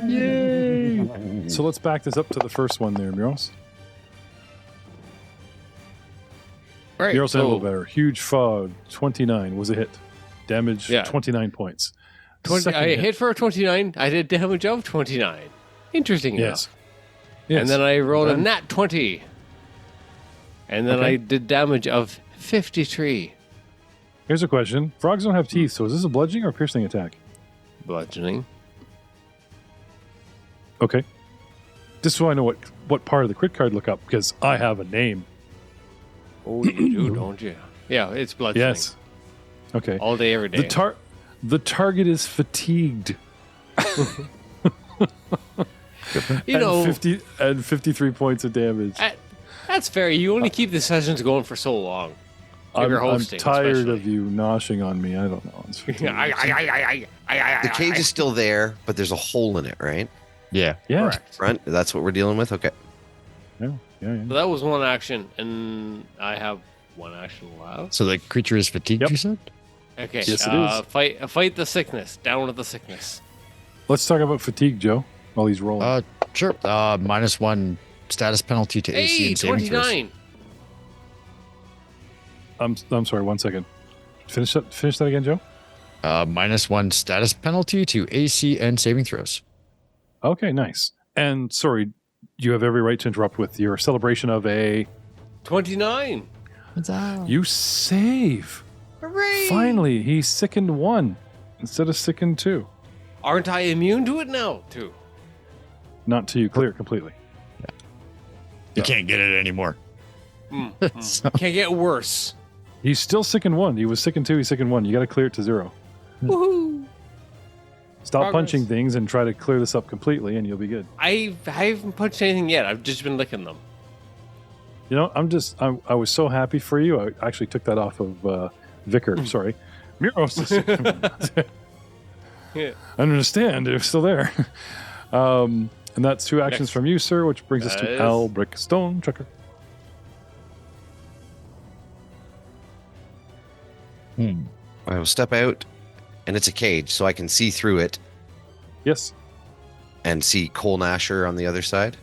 S1: Yay! So let's back this up to the first one there, Miros.
S3: Right.
S1: Miros did a little better. Huge fog, 29 was a hit. Damage,
S3: Yeah.
S1: 29 points.
S3: 20,
S1: Second
S3: I hit for a 29. I did damage of 29. Interesting
S1: Yes.
S3: enough. And then I rolled a
S1: Then-
S3: nat 20. And then
S1: Okay.
S3: I did damage of 53.
S1: Here's a question. Frogs don't have teeth, so is this a bludgeoning or piercing attack?
S3: Bludgeoning.
S1: Okay. Just so I know what part of the crit card to look up, because I have a name.
S3: Oh, you do, don't you? Yeah, it's bludgeoning.
S1: Yes. Okay.
S3: All day, every day.
S1: The target is fatigued.
S3: You know,
S1: 53 points of damage.
S3: that's fair. You only keep the sessions going for so long. If
S1: I'm
S3: you're hosting,
S1: tired
S3: especially.
S1: of you noshing on me. I don't know. It's fatigue.
S2: The cage is still there, but there's a hole in it, right?
S5: Yeah.
S1: yeah.
S3: Correct.
S2: Front. That's what we're dealing with. Okay.
S1: Yeah.
S3: So that was one action, and I have one action left.
S5: So the creature is fatigued,
S1: Yep.
S5: you said?
S3: Okay.
S1: Yes, it is.
S3: Fight the sickness. Down with the sickness.
S1: Let's talk about fatigue, Joe, while he's rolling.
S5: Sure. -1 status penalty to AC
S3: Hey,
S5: and saving throws.
S3: 29.
S1: I'm sorry, 1 second. Finish that again, Joe?
S5: -1 status penalty to AC and saving throws.
S1: Okay, nice. And sorry, you have every right to interrupt with your celebration of a
S3: 29.
S1: you save.
S3: Hooray!
S1: Finally, he sickened 1 instead of sickened 2.
S3: Aren't I immune to it now, too?
S1: Not till you clear it completely.
S5: You can't get it anymore. So-
S3: Can't get worse.
S1: He's still sickened 1. He was sickened 2, he's sickened 1. You got to clear it to 0.
S3: Woohoo!
S1: Stop
S3: Progress.
S1: punching things and try to clear this up completely, and you'll be good.
S3: I haven't punched anything yet. I've just been licking them.
S1: You know, I was so happy for you. I actually took that off of Vicar. Sorry. Miros.
S3: Yeah.
S1: I understand. It was still there. And that's 2 actions
S3: Next.
S1: from you, sir, which brings us
S3: That
S1: to
S3: is-
S1: Al Brick Stone Trucker.
S2: I will step out, and it's a cage, so I can see through it.
S1: Yes.
S2: and see Cole Nasher on the other side?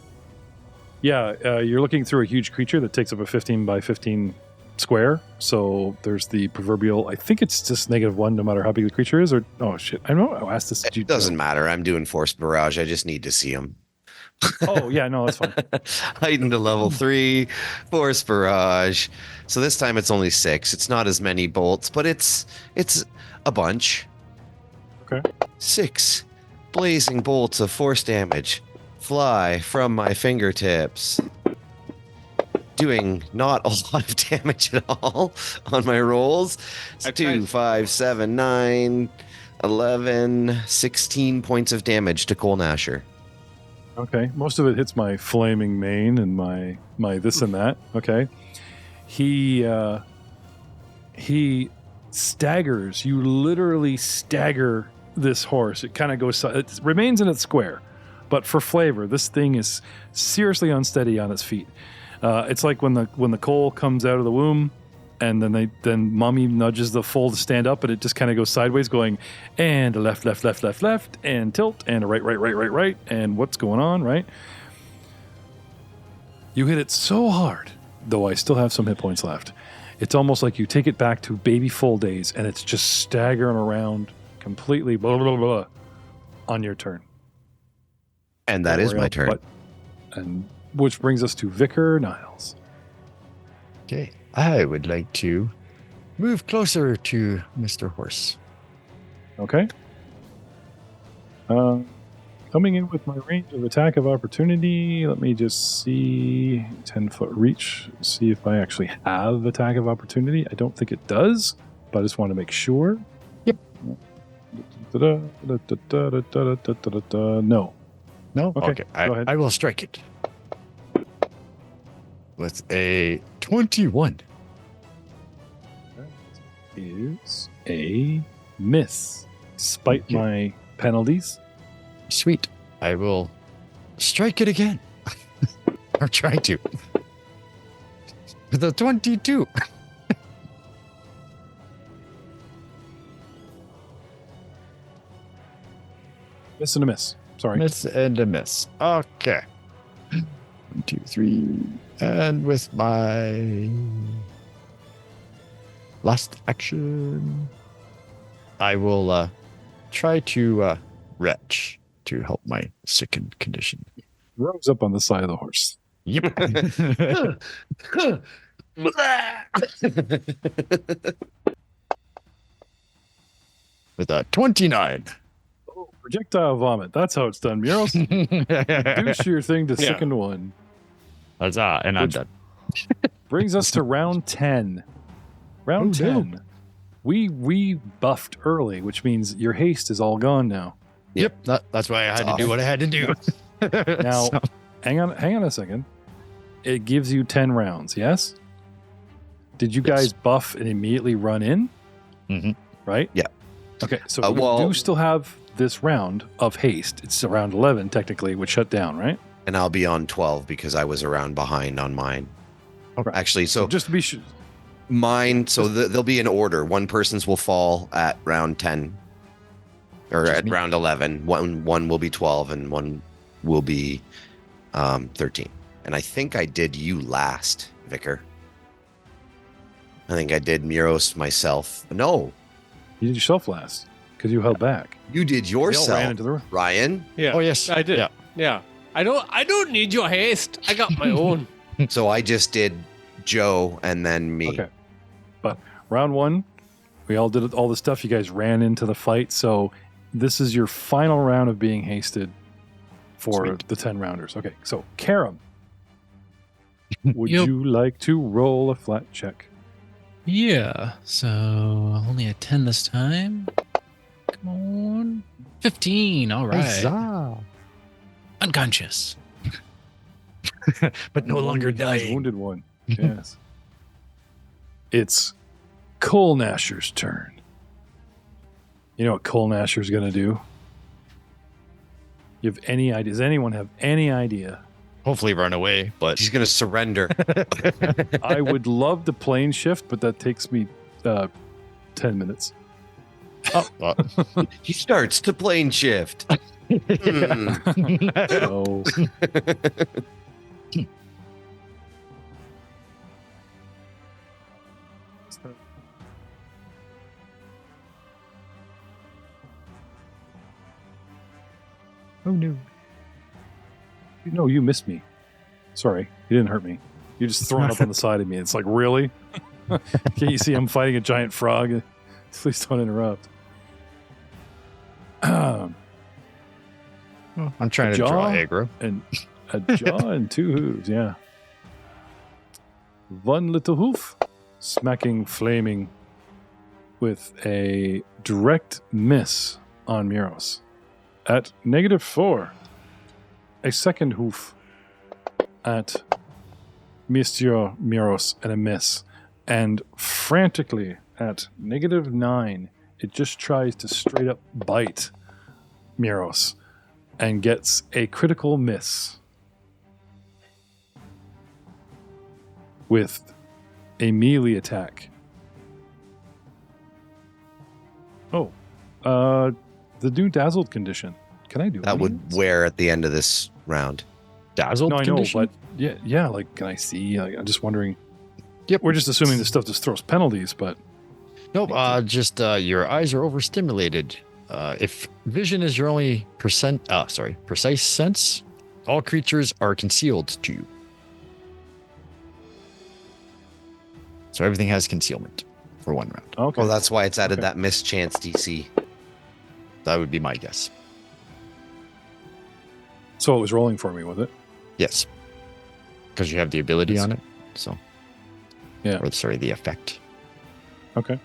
S1: Yeah, you're looking through a huge creature that takes up a 15 by 15 square. So there's the proverbial, I think it's just -1 no matter how big the creature is. Or, oh shit, I don't know. I'll ask this.
S2: It doesn't matter. I'm doing Force Barrage. I just need to see him.
S1: Oh, yeah, no, that's fine.
S2: Heightened to level 3, Force Barrage. So this time it's only 6. It's not as many bolts, but it's a bunch.
S1: Okay.
S2: 6 blazing bolts of force damage fly from my fingertips, doing not a lot of damage at all on my rolls. It's 2, 5, 7, 9, 11, 16 points of damage to Cole Nasher.
S1: Okay, most of it hits my flaming mane and my this and that. Okay, he staggers. You literally stagger this horse. It kind of goes. It remains in its square, but for flavor, this thing is seriously unsteady on its feet. It's like when the coal comes out of the womb, and then mommy nudges the foal to stand up, and it just kind of goes sideways, going and a left, and tilt, and a right, and what's going on, right? You hit it so hard, though I still have some hit points left. It's almost like you take it back to baby foal days, and it's just staggering around completely blah, blah, blah, on your turn.
S2: And that is my turn.
S1: And which brings us to Vicar Niles.
S5: Okay. I would like to move closer to Mr. Horse.
S1: Okay. Coming in with my range of attack of opportunity. Let me just see 10-foot reach. See if I actually have attack of opportunity. I don't think it does, but I just want to make sure.
S5: Yep.
S1: No.
S5: No?
S1: Okay. Go ahead.
S5: I will strike it. With a 21.
S1: That is a miss. Despite my penalties.
S5: Sweet. I will strike it again. I'm trying to. With a 22.
S1: Miss and a miss. Sorry.
S5: Miss and a miss. Okay. 1, 2, 3. And with my last action, I will try to retch to help my sickened condition.
S1: Rose up on the side of the horse.
S5: Yep. With a 29.
S1: Oh, projectile vomit. That's how it's done, Muros. Do your thing to second one.
S5: Huzzah, and I'm done.
S1: Brings us to round 10. Round 10.
S5: No.
S1: We buffed early, which means your haste is all gone now.
S5: Yep, that's why I had to do what I had to do.
S1: Now, hang on a second. It gives you 10 rounds, yes? Did you guys buff and immediately run in?
S5: Mm-hmm.
S1: Right?
S2: Yeah.
S1: Okay, so you do still have this round of haste. It's around 11, technically, which shut down, right?
S2: And I'll be on 12 because I was around behind on mine.
S1: Okay.
S2: Actually, so
S1: just to be sure.
S2: Mine, so they'll be in order. One person's will fall at round 10. Or at round 11. One will be 12 and one will be 13. And I think I did you last, Vicar. I think I did Muros myself. No.
S1: You did yourself last because you held back.
S2: You did
S1: They all
S2: yourself,
S1: ran into the room.
S2: Ryan.
S3: Yeah.
S5: Oh, yes.
S3: I did.
S5: Yeah.
S3: Yeah. I don't need your haste. I got my own.
S2: So I just did Joe and then me.
S1: Okay. But round 1, we all did all the stuff. You guys ran into the fight. So this is your final round of being hasted for the 10 rounders. Okay. So, Karam, would you like to roll a flat check?
S4: Yeah. So only a 10 this time. Come on. 15. All right.
S5: Huzzah.
S4: Unconscious.
S5: But no longer dying.
S1: Wounded one. Yes. It's Cole Nasher's turn. You know what Cole Nasher's going to do? You have any idea? Does anyone have any idea?
S5: Hopefully run away, but
S2: He's going to surrender.
S1: I would love to plane shift, but that takes me 10 minutes.
S2: He starts to plane shift.
S1: So
S5: Oh no.
S1: no, you missed me. Sorry, you didn't hurt me. You're just throwing up on the side of me. It's like, really? Can't you see I'm fighting a giant frog? Please don't interrupt.
S5: I'm trying to
S1: Jaw?
S5: draw aggro.
S1: And a jaw and two hooves, yeah. One little hoof, smacking, flaming with a direct miss on Miros. At -4, a second hoof at Monsieur Miros and a miss. And frantically at -9, it just tries to straight up bite Miros and gets a critical miss with a melee attack. Oh, the new dazzled condition. Can I do
S2: That
S1: any
S2: would
S1: of this?
S2: wear at the end of this round.
S5: Dazzled
S1: No, I know,
S5: condition?
S1: but yeah. Like, can I see? Like, I'm just wondering.
S5: Yep.
S1: We're just assuming this stuff just throws penalties, but
S5: Nope, just your eyes are overstimulated. If vision is your only precise sense, all creatures are concealed to you. So everything has concealment for 1 round.
S1: okay.
S2: Well, that's why it's added
S1: Okay.
S2: that mischance DC.
S5: That would be my guess.
S1: So it was rolling for me, was it?
S5: Yes. Because you have the ability
S1: Yes.
S5: on it. So,
S1: Yeah.
S5: Or, sorry, the effect.
S1: Okay.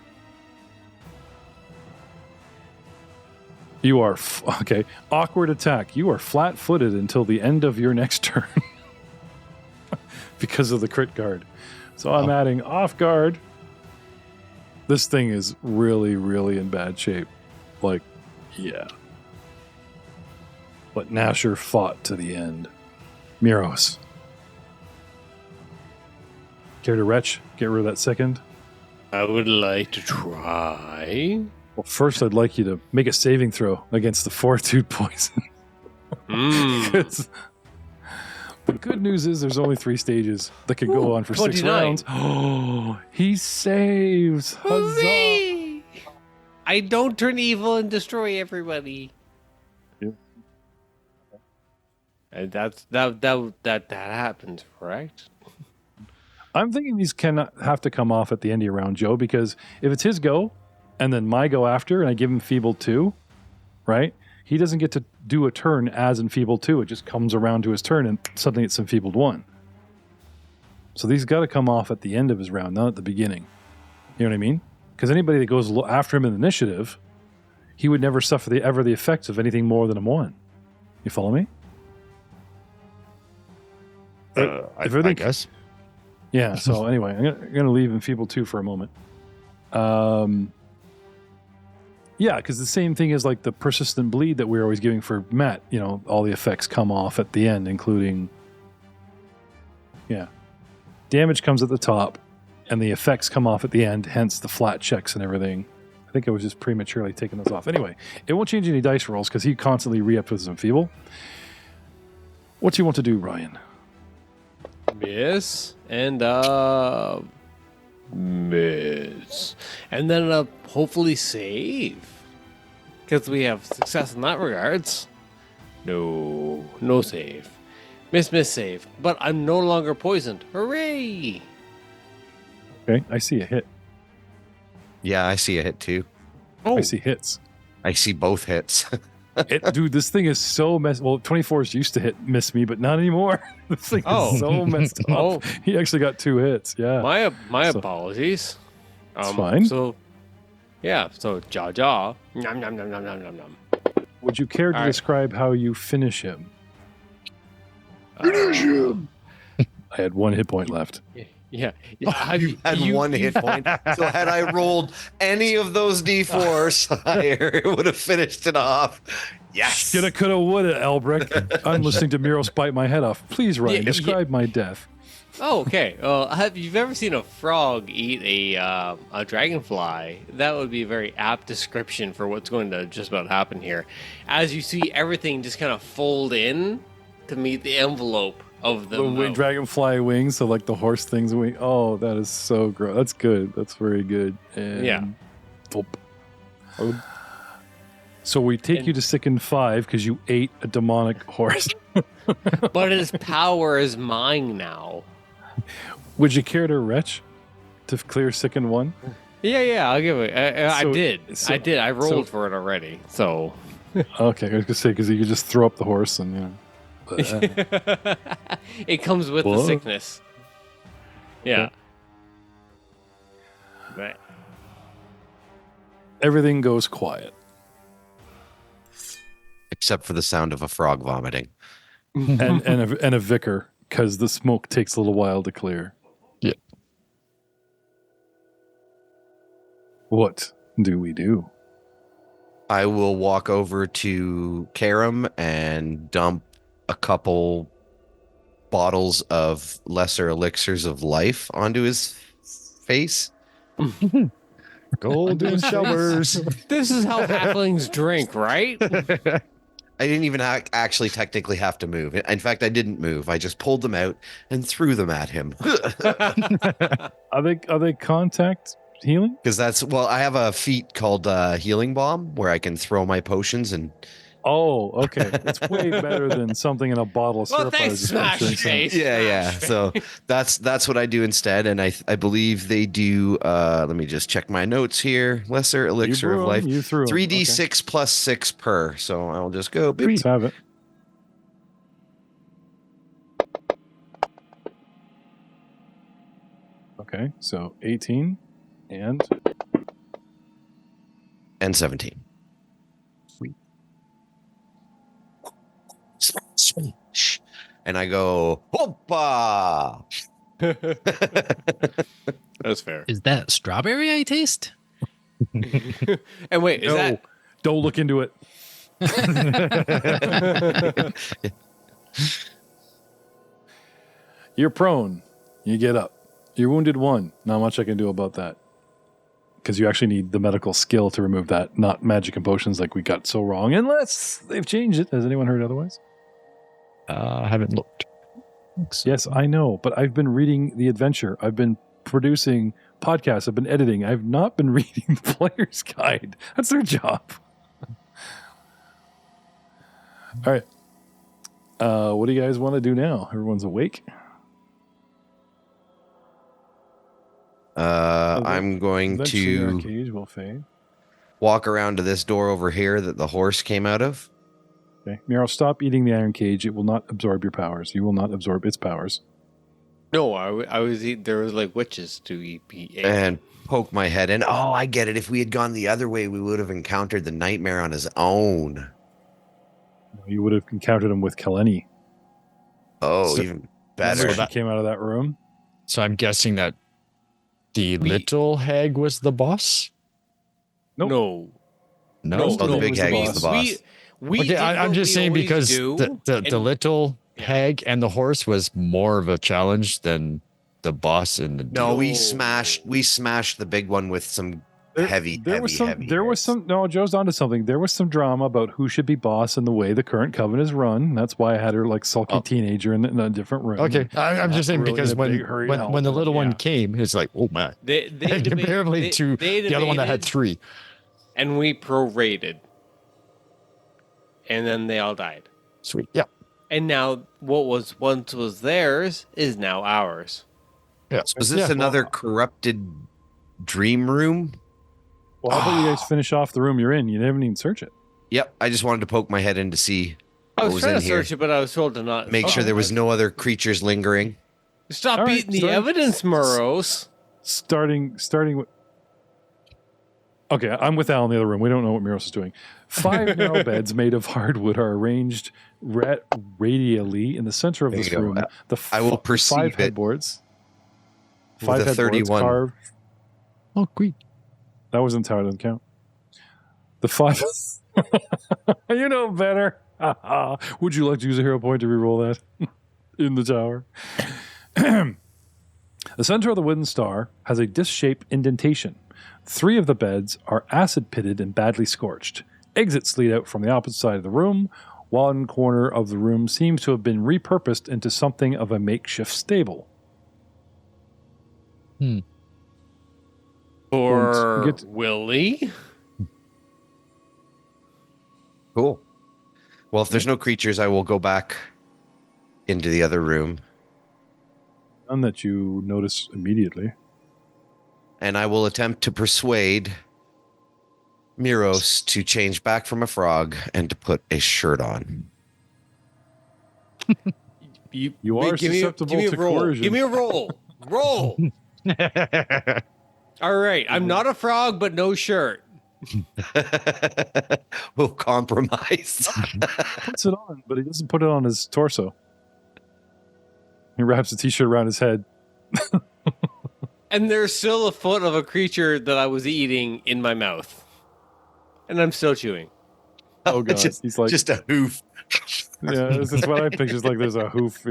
S1: You are okay. Awkward attack. You are flat-footed until the end of your next turn because of the crit guard. So I'm adding off guard. This thing is really, really in bad shape. Like, yeah. But Nasher fought to the end. Miros. Care to retch? Get rid of that second?
S3: I would like to try.
S1: Well, first I'd like you to make a saving throw against the fortitude poison.
S3: Mm.
S1: 'Cause the good news is there's only 3 stages that could go on for 6
S3: 29.
S1: rounds. Oh, he saves. Huzzah.
S3: Hooray! I don't turn evil and destroy everybody.
S1: Yep.
S3: And that happens, correct?
S1: I'm thinking these cannot have to come off at the end of your round, Joe, because if it's his go and then my go after and I give him Feeble 2, right? He doesn't get to do a turn as Enfeebled 2. It just comes around to his turn and suddenly it's Enfeebled 1. So these got to come off at the end of his round, not at the beginning. You know what I mean? Because anybody that goes after him in the initiative, he would never suffer the effects of anything more than a 1. You follow me?
S5: I
S1: everything-
S5: guess.
S1: Yeah, so anyway, I'm going to leave Enfeebled 2 for a moment. Yeah, because the same thing is like the persistent bleed that we're always giving for Matt. You know, all the effects come off at the end, including, damage comes at the top, and the effects come off at the end, hence the flat checks and everything. I think I was just prematurely taking those off. Anyway, it won't change any dice rolls because he constantly re-ups with his Enfeeble. What do you want to do, Ryan?
S3: Miss and miss, and then hopefully save, because we have success in that regards. No save. Miss, save. But I'm no longer poisoned. Hooray!
S1: Okay, I see a hit.
S2: Yeah, I see a hit too.
S3: Oh,
S1: I see hits.
S2: I see both hits.
S1: Dude, this thing is so messed. Well, 24s used to miss me, but not anymore. This thing
S3: Oh.
S1: is so messed up.
S3: Oh.
S1: He actually got 2 hits. Yeah.
S3: my
S1: So-
S3: apologies.
S1: It's fine.
S3: So, so jaw. Nom nom nom nom nom nom nom.
S1: Would you care to
S3: All right.
S1: describe how you finish him?
S3: Uh,
S1: I had 1 hit point left.
S3: yeah.
S2: You had 1 hit point. So had I rolled any of those D4s higher, it would have finished it off. Yes.
S1: Shoulda, coulda, woulda, Elbrick. I'm listening to Miros bite my head off. Please, Ryan,
S3: Yeah,
S1: describe my death.
S3: Oh, okay. Have you ever seen a frog eat a dragonfly? That would be a very apt description for what's going to just about happen here. As you see everything just kind of fold in to meet the envelope of the mouth.
S1: Dragonfly wings, so like the horse thing's wing. Oh, that is so gross. That's good. That's very good. And
S3: Yeah.
S1: Boop. So we take you to Sicken 5 because you ate a demonic horse.
S3: But his power is mine now.
S1: Would you care to retch to clear Sicken 1?
S3: Yeah, I'll give it. I
S1: So-
S3: did.
S1: so-
S3: I did. I rolled
S1: so-
S3: for it already. So
S1: Okay, I was gonna say because you could just throw up the horse and you know. But,
S3: it comes with the
S1: Whoa.
S3: sickness. Yeah. Right.
S1: everything goes quiet.
S2: Except for the sound of a frog vomiting.
S1: and a vicar because the smoke takes a little while to clear.
S5: Yeah.
S1: What do we do?
S2: I will walk over to Karam and dump a couple bottles of lesser elixirs of life onto his face.
S5: Golden showers.
S3: This is how halflings drink, right?
S2: I didn't even actually technically have to move. In fact, I didn't move. I just pulled them out and threw them at him.
S1: Are they contact healing?
S2: Because I have a feat called Healing Bomb where I can throw my potions and
S1: Oh, okay. It's way better than something in a bottle of
S3: Well,
S1: syrup. I
S3: thanks,
S1: was just
S3: Smash
S1: picturing some-
S3: Face.
S2: yeah. So that's what I do instead. And I believe they do. Let me just check my notes here. Lesser
S1: You
S2: elixir
S1: threw
S2: of
S1: 'em,
S2: life.
S1: You threw 'em.
S2: 3d6 plus 6 per. So I'll just go.
S1: Okay.
S2: Beep.
S1: Let's have it. Okay, so 18 and
S2: And 17. Sweet. And I go, Hoppa!
S3: That's fair.
S4: Is that strawberry I taste?
S3: And wait, is
S1: no,
S3: that
S1: don't look into it. You're prone. You get up. You're wounded 1. Not much I can do about that. Because you actually need the medical skill to remove that, not magic and potions like we got so wrong. Unless they've changed it. Has anyone heard otherwise?
S5: I haven't looked.
S1: Yes, I know, but I've been reading the adventure. I've been producing podcasts. I've been editing. I've not been reading the player's guide. That's their job. All right. What do you guys want to do now? Everyone's awake.
S2: I'm going
S1: Eventually our
S2: to
S1: cage will fade.
S2: walk around to this door over here that the horse came out of.
S1: Okay, Miro, stop eating the iron cage. It will not absorb your powers. You will not absorb its powers.
S3: no? I was there was like witches to eat.
S2: And poke my head in. Oh, I get it. If we had gone the other way, we would have encountered the nightmare on his own.
S1: You would have encountered him with Kaleni.
S2: Oh,
S5: So-
S2: even
S1: Remember
S2: better.
S1: she came out of that room.
S5: So I'm guessing that the little hag was the boss?
S1: Nope.
S3: No.
S5: No.
S2: Oh, the big
S1: was the
S2: hag
S1: boss.
S2: is the boss.
S3: We
S5: Okay,
S3: did
S5: I'm
S3: what
S5: just
S3: we
S5: saying
S3: always
S5: because
S3: do,
S5: the
S3: and-
S5: little
S3: Yeah.
S5: hag and the horse was more of a challenge than the boss and the
S2: No,
S5: deal.
S2: we smashed the big one with some heavy.
S1: There was
S2: hits.
S1: some. No, Joe's onto something. There was some drama about who should be boss and the way the current covenant is run. That's why I had her like sulky
S5: Oh.
S1: teenager in a different room.
S5: Okay, I'm just saying
S1: Really
S5: because
S1: in a big hurry to help
S5: when the
S1: her.
S5: little
S3: Yeah.
S5: one came, it's like, oh man,
S3: They
S5: comparably to the other one that had
S3: debated,
S5: 3.
S3: and we prorated, and then they all died.
S5: Sweet, yeah,
S3: And now what was once was theirs is now ours.
S5: yeah.
S2: Was this
S5: Yeah.
S2: another corrupted dream room?
S1: Well, how about you guys finish off the room you're in? You haven't even search it.
S2: Yep. I just wanted to poke my head in to see
S3: I
S2: what
S3: was
S2: was
S3: trying
S2: in
S3: to
S2: here.
S3: search it, but I was told to not.
S2: Make sure there was no other creatures lingering.
S3: Stop
S1: All right,
S3: beating the
S1: sorry.
S3: evidence, Moros.
S1: Starting with. Okay, I'm with Al in the other room. We don't know what Miros is doing. 5 narrow beds made of hardwood are arranged radially in the center of
S2: There
S1: this
S2: you go.
S1: room.
S2: I will
S1: 5
S2: perceive it
S1: headboards.
S2: with
S1: 5
S2: a
S1: headboards
S2: 31.
S1: carved.
S5: Oh, great.
S1: That wasn't how it doesn't count. The 5. You know better. Would you like to use a hero point to reroll that in the tower? The center of the wooden star has a disc-shaped indentation. 3 of the beds are acid-pitted and badly scorched. Exits lead out from the opposite side of the room. One corner of the room seems to have been repurposed into something of a makeshift stable.
S3: For
S1: Get-
S3: Willie?
S2: Cool. Well, if there's no creatures, I will go back into the other room,
S1: None that you notice immediately.
S2: and I will attempt to persuade Miros to change back from a frog and to put a shirt on.
S1: You are susceptible to coercion.
S3: Give me a roll. Roll. All right. I'm not a frog, but no shirt.
S2: We'll compromise.
S1: Puts it on, but he doesn't put it on his torso. He wraps the t-shirt around his head.
S3: And there's still a foot of a creature that I was eating in my mouth. And I'm still chewing.
S1: Oh god,
S2: just,
S1: he's like,
S2: just a hoof.
S1: yeah, this is what I picture. It's like there's a hoof,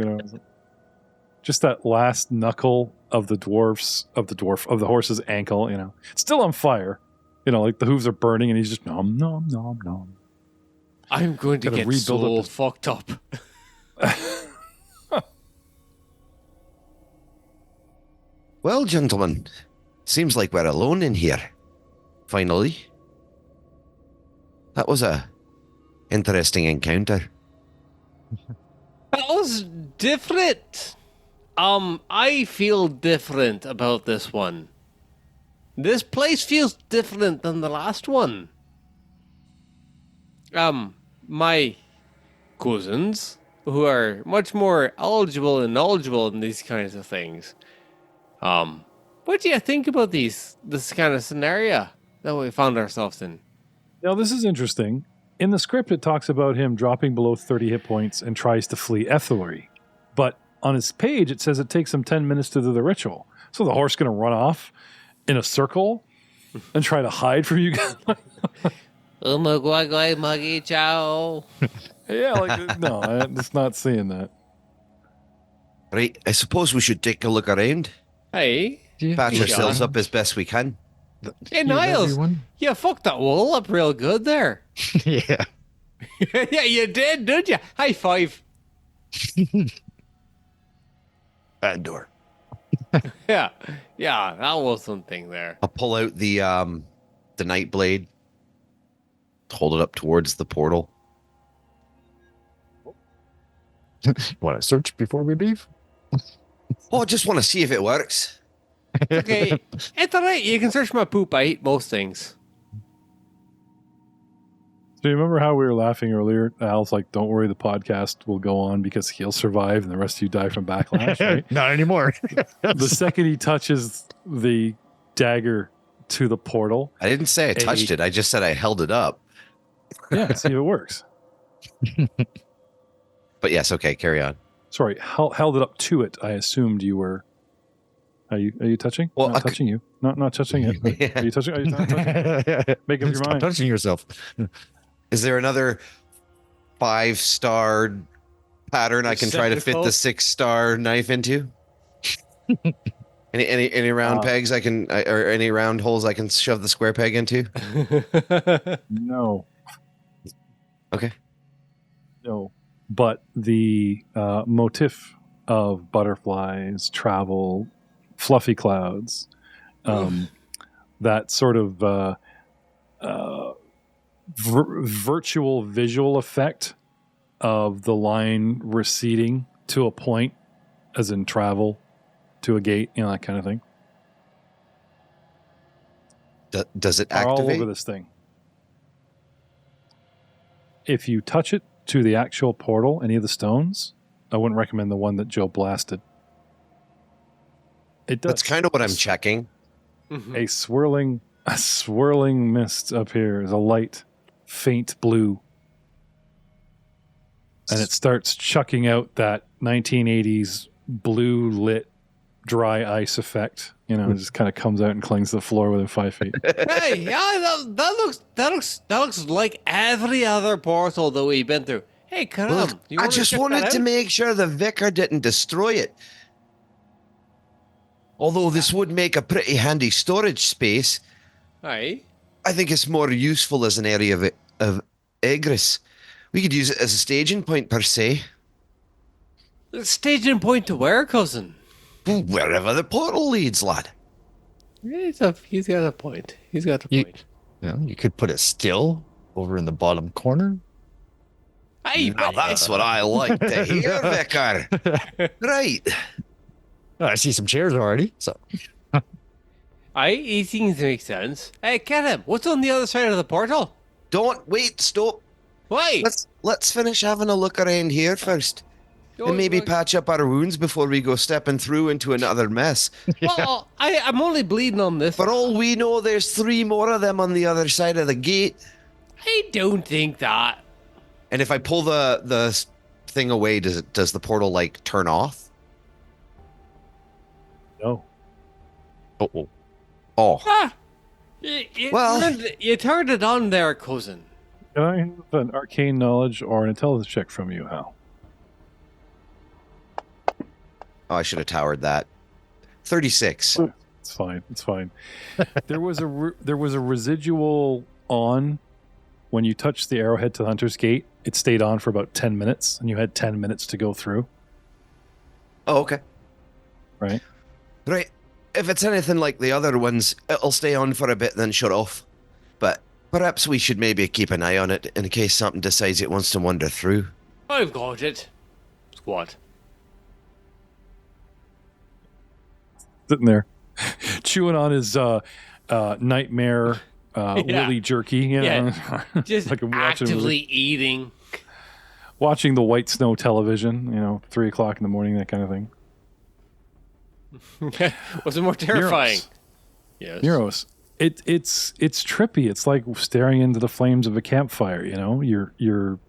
S1: just that last knuckle of the horse's ankle. It's still on fire. Like the hooves are burning, and he's just nom nom nom nom.
S3: I'm going to
S1: Gotta
S3: get
S1: rebuild
S3: so
S1: up his-
S3: fucked up.
S2: Well, gentlemen, seems like we're alone in here. Finally. That was a interesting encounter.
S3: That was different. I feel different about this one. This place feels different than the last one. My cousins, who are much more eligible and knowledgeable in these kinds of things. What do you think about this kind of scenario that we found ourselves in?
S1: Now, this is interesting. In the script, it talks about him dropping below 30 hit points and tries to flee Ethelry. But on his page, it says it takes him 10 minutes to do the ritual. So the horse going to run off in a circle and try to hide from you guys?
S3: Muggy chow.
S1: Yeah, no, I'm just not seeing that.
S2: Right, I suppose we should take a look around.
S3: Hey.
S2: Patch
S3: Yeah.
S2: ourselves up as best we can.
S3: Hey, Niles.
S5: Everyone?
S3: You fucked that wall up real good there.
S5: Yeah.
S3: Yeah, you did you? High five.
S2: Bad door.
S3: Yeah, that was something there.
S2: I'll pull out the night blade, hold it up towards the portal.
S5: Want to search before we leave?
S2: Oh, I just want to see if it works.
S3: Okay, it's all right. You can search my poop. I eat most things.
S1: So you remember how we were laughing earlier? Al's like, don't worry, the podcast will go on because he'll survive and the rest of you die from backlash, right?
S5: Not anymore.
S1: The second he touches the dagger to the portal,
S2: I didn't say I touched it. I just said I held it up.
S1: yeah, see if it works.
S2: But yes, okay, carry on.
S1: Sorry, held it up to it. I assumed you were. Are you touching?
S2: Well,
S1: not touching you. Not touching it.
S2: Yeah.
S1: Are you touching? Are you not touching? Make up your
S5: Stop
S1: mind.
S5: touching yourself.
S2: Is there another 5-star pattern I can try to fit the 6-star knife into? Any round pegs I can, or any round holes I can shove the square peg into?
S1: No.
S2: Okay.
S1: No. But the motif of butterflies, travel, fluffy clouds, that sort of virtual visual effect of the line receding to a point, as in travel to a gate, that kind of thing.
S2: Does it
S1: Are all
S2: activate?
S1: over this thing. If you touch it to the actual portal, any of the stones, I wouldn't recommend the one that Joe blasted. It does.
S2: That's kind of what I'm checking.
S1: A swirling mist up here is a light, faint blue. And it starts chucking out that 1980s blue lit dry ice effect. It just kind of comes out and clings to the floor within 5 feet.
S3: Hey, yeah, that looks like every other portal that we've been through. Hey, come
S2: Look,
S3: on. You
S2: I
S3: wanna
S2: just
S3: check
S2: wanted
S3: that
S2: to
S3: out?
S2: make sure the vicar didn't destroy it. Although this would make a pretty handy storage space,
S3: Aye.
S2: I think it's more useful as an area of egress. We could use it as a staging point per se.
S3: Staging point to where, cousin?
S2: Wherever the portal leads, lad.
S3: He's got a point. He's got a
S5: You-
S3: point.
S5: You could put a still over in the bottom corner.
S3: Aye,
S2: Now that's what I like to hear, Vicar. Right.
S5: I see some chairs already. So
S3: aye, he seems to make sense. Hey, Callum, what's on the other side of the portal?
S2: Don't wait, stop.
S3: Why?
S2: Let's finish having a look around here first. And maybe patch up our wounds before we go stepping through into another mess.
S3: Well, I'm only bleeding on this.
S2: For all we know, there's 3 more of them on the other side of the gate.
S3: I don't think that.
S2: And if I pull the thing away, does the portal like turn off?
S1: No.
S5: oh,
S2: Oh,
S3: Ah,
S2: Well-
S3: you turned it on there, cousin.
S1: Can I have an arcane knowledge or an intelligence check from you, Hal?
S2: I should have towered that. 36.
S1: It's fine. It's fine. There was a residual on when you touched the arrowhead to the Hunter's Gate. It stayed on for about 10 minutes, and you had 10 minutes to go through.
S2: Oh, okay.
S1: Right.
S2: Right. If it's anything like the other ones, it'll stay on for a bit, then shut off. But perhaps we should maybe keep an eye on it in case something decides it wants to wander through.
S3: I've got it. Squad.
S1: Sitting there, chewing on his nightmare
S3: Yeah.
S1: willy jerky. You know?
S3: Yeah. Just
S1: Like
S3: actively eating.
S1: watching the white snow television. 3:00 in the morning, that kind of thing.
S3: Was it more terrifying?
S1: Neuros.
S3: Yes.
S1: Neuros. It's trippy. It's like staring into the flames of a campfire. You're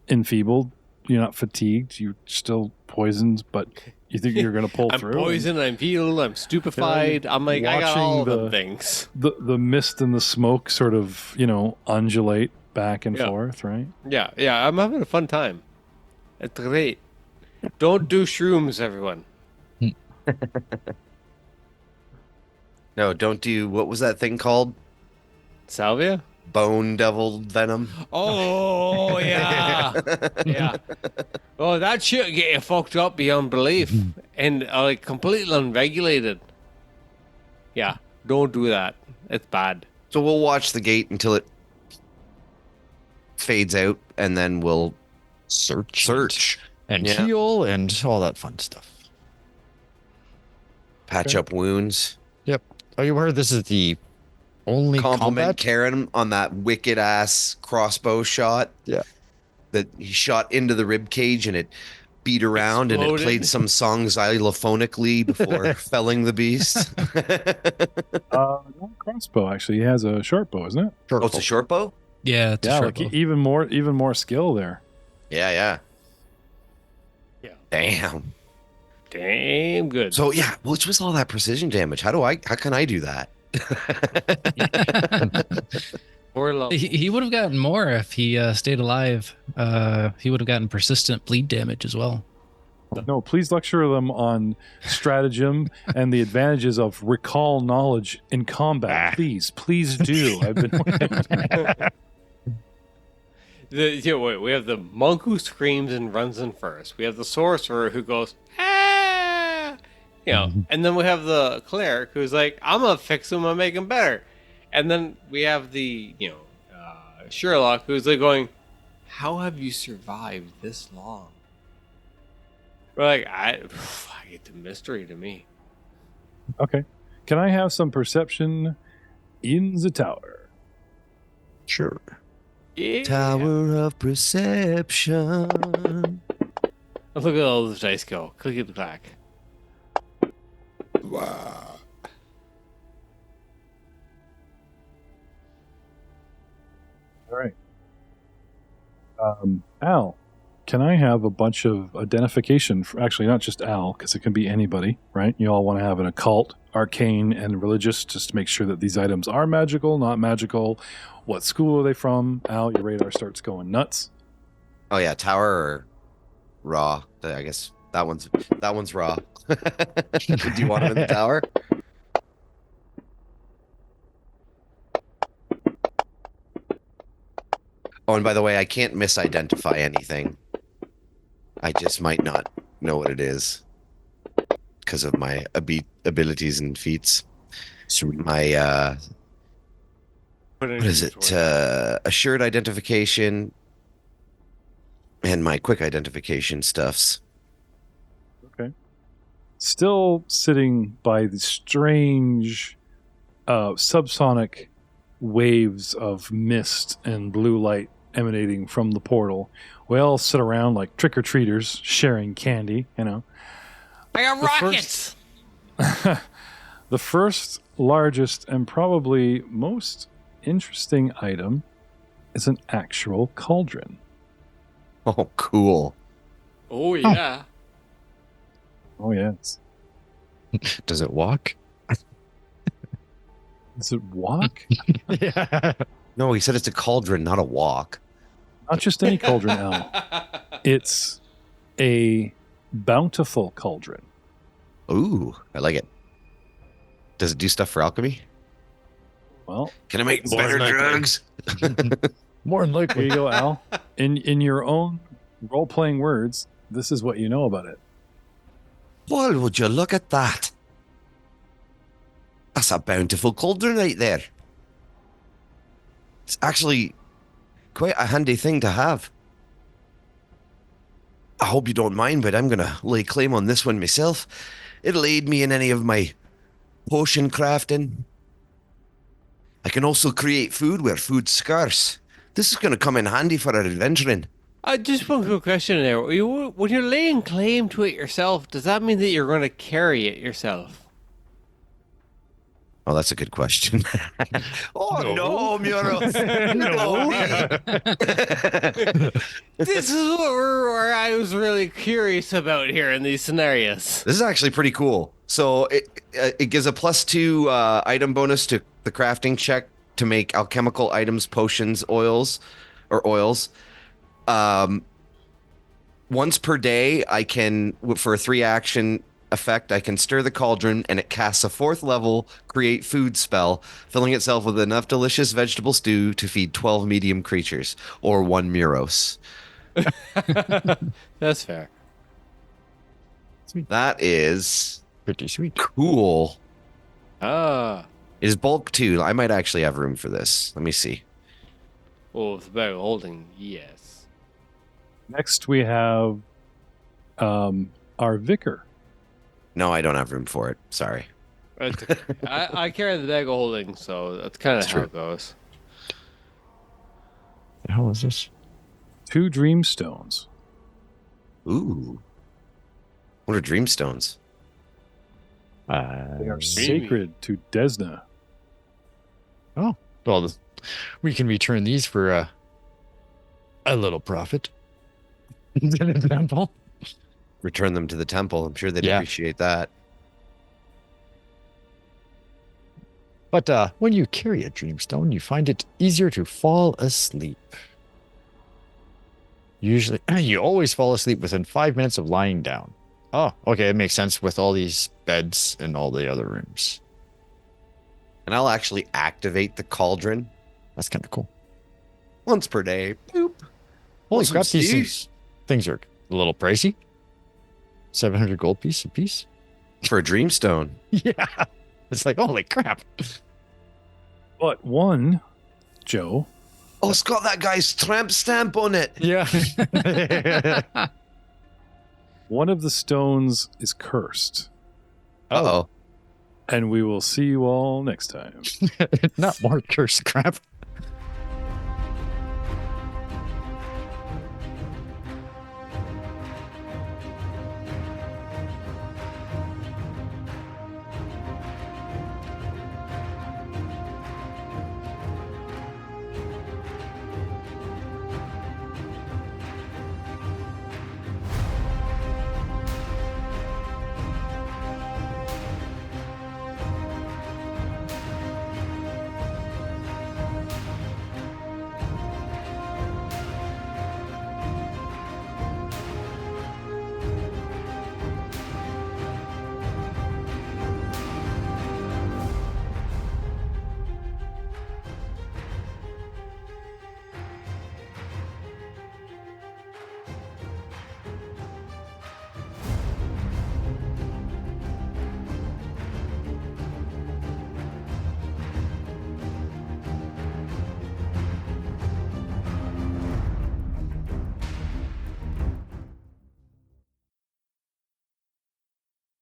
S1: enfeebled. You're not fatigued. You're still poisoned, but you think you're going to pull
S3: I'm
S1: through.
S3: poisoned, I'm peeled, I'm stupefied. I'm like, I got
S1: watching
S3: all
S1: the-
S3: the things.
S1: The mist and the smoke sort of undulate back and
S3: Yeah.
S1: forth, right?
S3: Yeah, I'm having a fun time. It's great. Don't do shrooms, everyone.
S2: No, don't do, what was that thing called?
S3: Salvia?
S2: Bone devil venom?
S3: Oh, yeah. Yeah. Oh, that shit get you fucked up beyond belief. And like completely unregulated. Yeah, don't do that. It's bad.
S2: So we'll watch the gate until it fades out, and then we'll
S5: search and
S2: Yeah.
S5: heal and all that fun stuff.
S2: patch up wounds.
S5: Yep. Are you aware this is the only
S2: Compliment
S5: combat?
S2: Karen on that wicked ass crossbow shot.
S5: Yeah.
S2: That he shot into the rib cage and it beat around and it
S3: Exploded.
S2: played some song xylophonically before felling the beast.
S1: No crossbow. Actually, he has a short bow, isn't it?
S2: Oh, it's a short bow?
S4: Yeah, it's a
S1: Yeah,
S4: short
S1: like
S4: bow.
S1: even more skill there.
S2: Yeah.
S3: Yeah.
S2: Damn.
S3: Damn good.
S2: So yeah, which was all that precision damage? How can I do that?
S3: Poor love.
S4: He would have gotten more if he stayed alive. He would have gotten persistent bleed damage as well.
S1: No, please lecture them on stratagem and the advantages of recall knowledge in combat. Please do. I've been.
S3: Wait, we have the monk who screams and runs in first. We have the sorcerer who goes, ah! And then we have the cleric who's like, I'm gonna fix him and make him better. And then we have the, Sherlock who's like going, how have you survived this long? We're like, I get the mystery to me.
S1: Okay. Can I have some perception in the tower?
S5: Sure.
S3: Yeah.
S2: Tower of Perception.
S3: Look at all those dice go. Clickety clack.
S1: All right. Al, can I have a bunch of identification? Actually, not just Al, because it can be anybody, right? You all want to have an occult, arcane, and religious, just to make sure that these items are magical, not magical. What school are they from? Al, your radar starts going nuts.
S2: Oh yeah, tower or raw. I guess that one's raw. Do you want him in the tower? Oh, and by the way, I can't misidentify anything. I just might not know what it is because of my abilities and feats. My what is it? Assured identification and my quick identification stuffs.
S1: Okay. Still sitting by the strange subsonic waves of mist and blue light emanating from the portal. We all sit around like trick-or-treaters sharing candy, you know.
S3: I got rockets!
S1: The first, largest, and probably most interesting item is an actual cauldron.
S2: Oh, cool.
S3: Oh, yeah.
S1: Oh, yes.
S5: Does it walk?
S1: Does it walk?
S5: Yeah.
S2: No, he said it's a cauldron, not a walk.
S1: Not just any cauldron, Al. It's a bountiful cauldron.
S2: Ooh, I like it. Does it do stuff for alchemy?
S1: Well,
S2: Can I make
S5: More
S2: better
S5: likely.
S2: drugs?
S5: More than
S1: here
S5: likely.
S1: you go, Al. In your own role-playing words, this is what you know about it.
S2: Well, would you look at that? That's a bountiful cauldron right there. It's actually quite a handy thing to have. I hope you don't mind, but I'm going to lay claim on this one myself. It'll aid me in any of my potion crafting. I can also create food where food's scarce. This is going to come in handy for our adventuring.
S3: Just one quick question there. When you're laying claim to it yourself, does that mean that you're going to carry it yourself?
S2: Oh, that's a good question. Oh, no, Muros. No.
S3: This is where I was really curious about here in these scenarios.
S2: This is actually pretty cool. So it gives a +2 item bonus to the crafting check to make alchemical items, potions, oils. Once per day, I can, for a 3-action effect, I can stir the cauldron and it casts a 4th level create food spell, filling itself with enough delicious vegetable stew to feed 12 medium creatures, or 1 Muros.
S3: That's fair.
S2: That is
S5: Pretty sweet.
S2: cool.
S3: Ah.
S2: It is bulk 2. I might actually have room for this. Let me see.
S3: Well, with the bag of holding, yes.
S1: Next, we have our vicar.
S2: No, I don't have room for it. Sorry.
S3: That's okay. I carry the bag of holding, so that's kind of
S2: That's
S3: how
S2: true.
S3: it goes.
S5: The hell is this?
S1: 2 dream stones.
S2: Ooh. What are dreamstones?
S1: They are sacred to Desna.
S5: Oh, well, we can return these for a little profit. An example.
S2: Return them to the temple. I'm sure they'd
S5: Yeah.
S2: appreciate that.
S5: But when you carry a dreamstone, you find it easier to fall asleep. Usually, you always fall asleep within 5 minutes of lying down. Oh, okay, it makes sense with all these beds and all the other rooms.
S2: And I'll actually activate the cauldron
S5: That's kind of cool.
S2: once per day. Boop.
S5: Holy
S2: Awesome,
S5: crap, these
S2: Steve.
S5: things are a little pricey. 700 gold piece a piece.
S2: For a dreamstone.
S5: Yeah. It's like, holy crap.
S1: But one, Joe,
S2: Oh, it's got that guy's tramp stamp on it.
S5: Yeah.
S1: one of the stones is cursed.
S2: Uh-oh.
S1: And we will see you all next time.
S5: Not more cursed crap.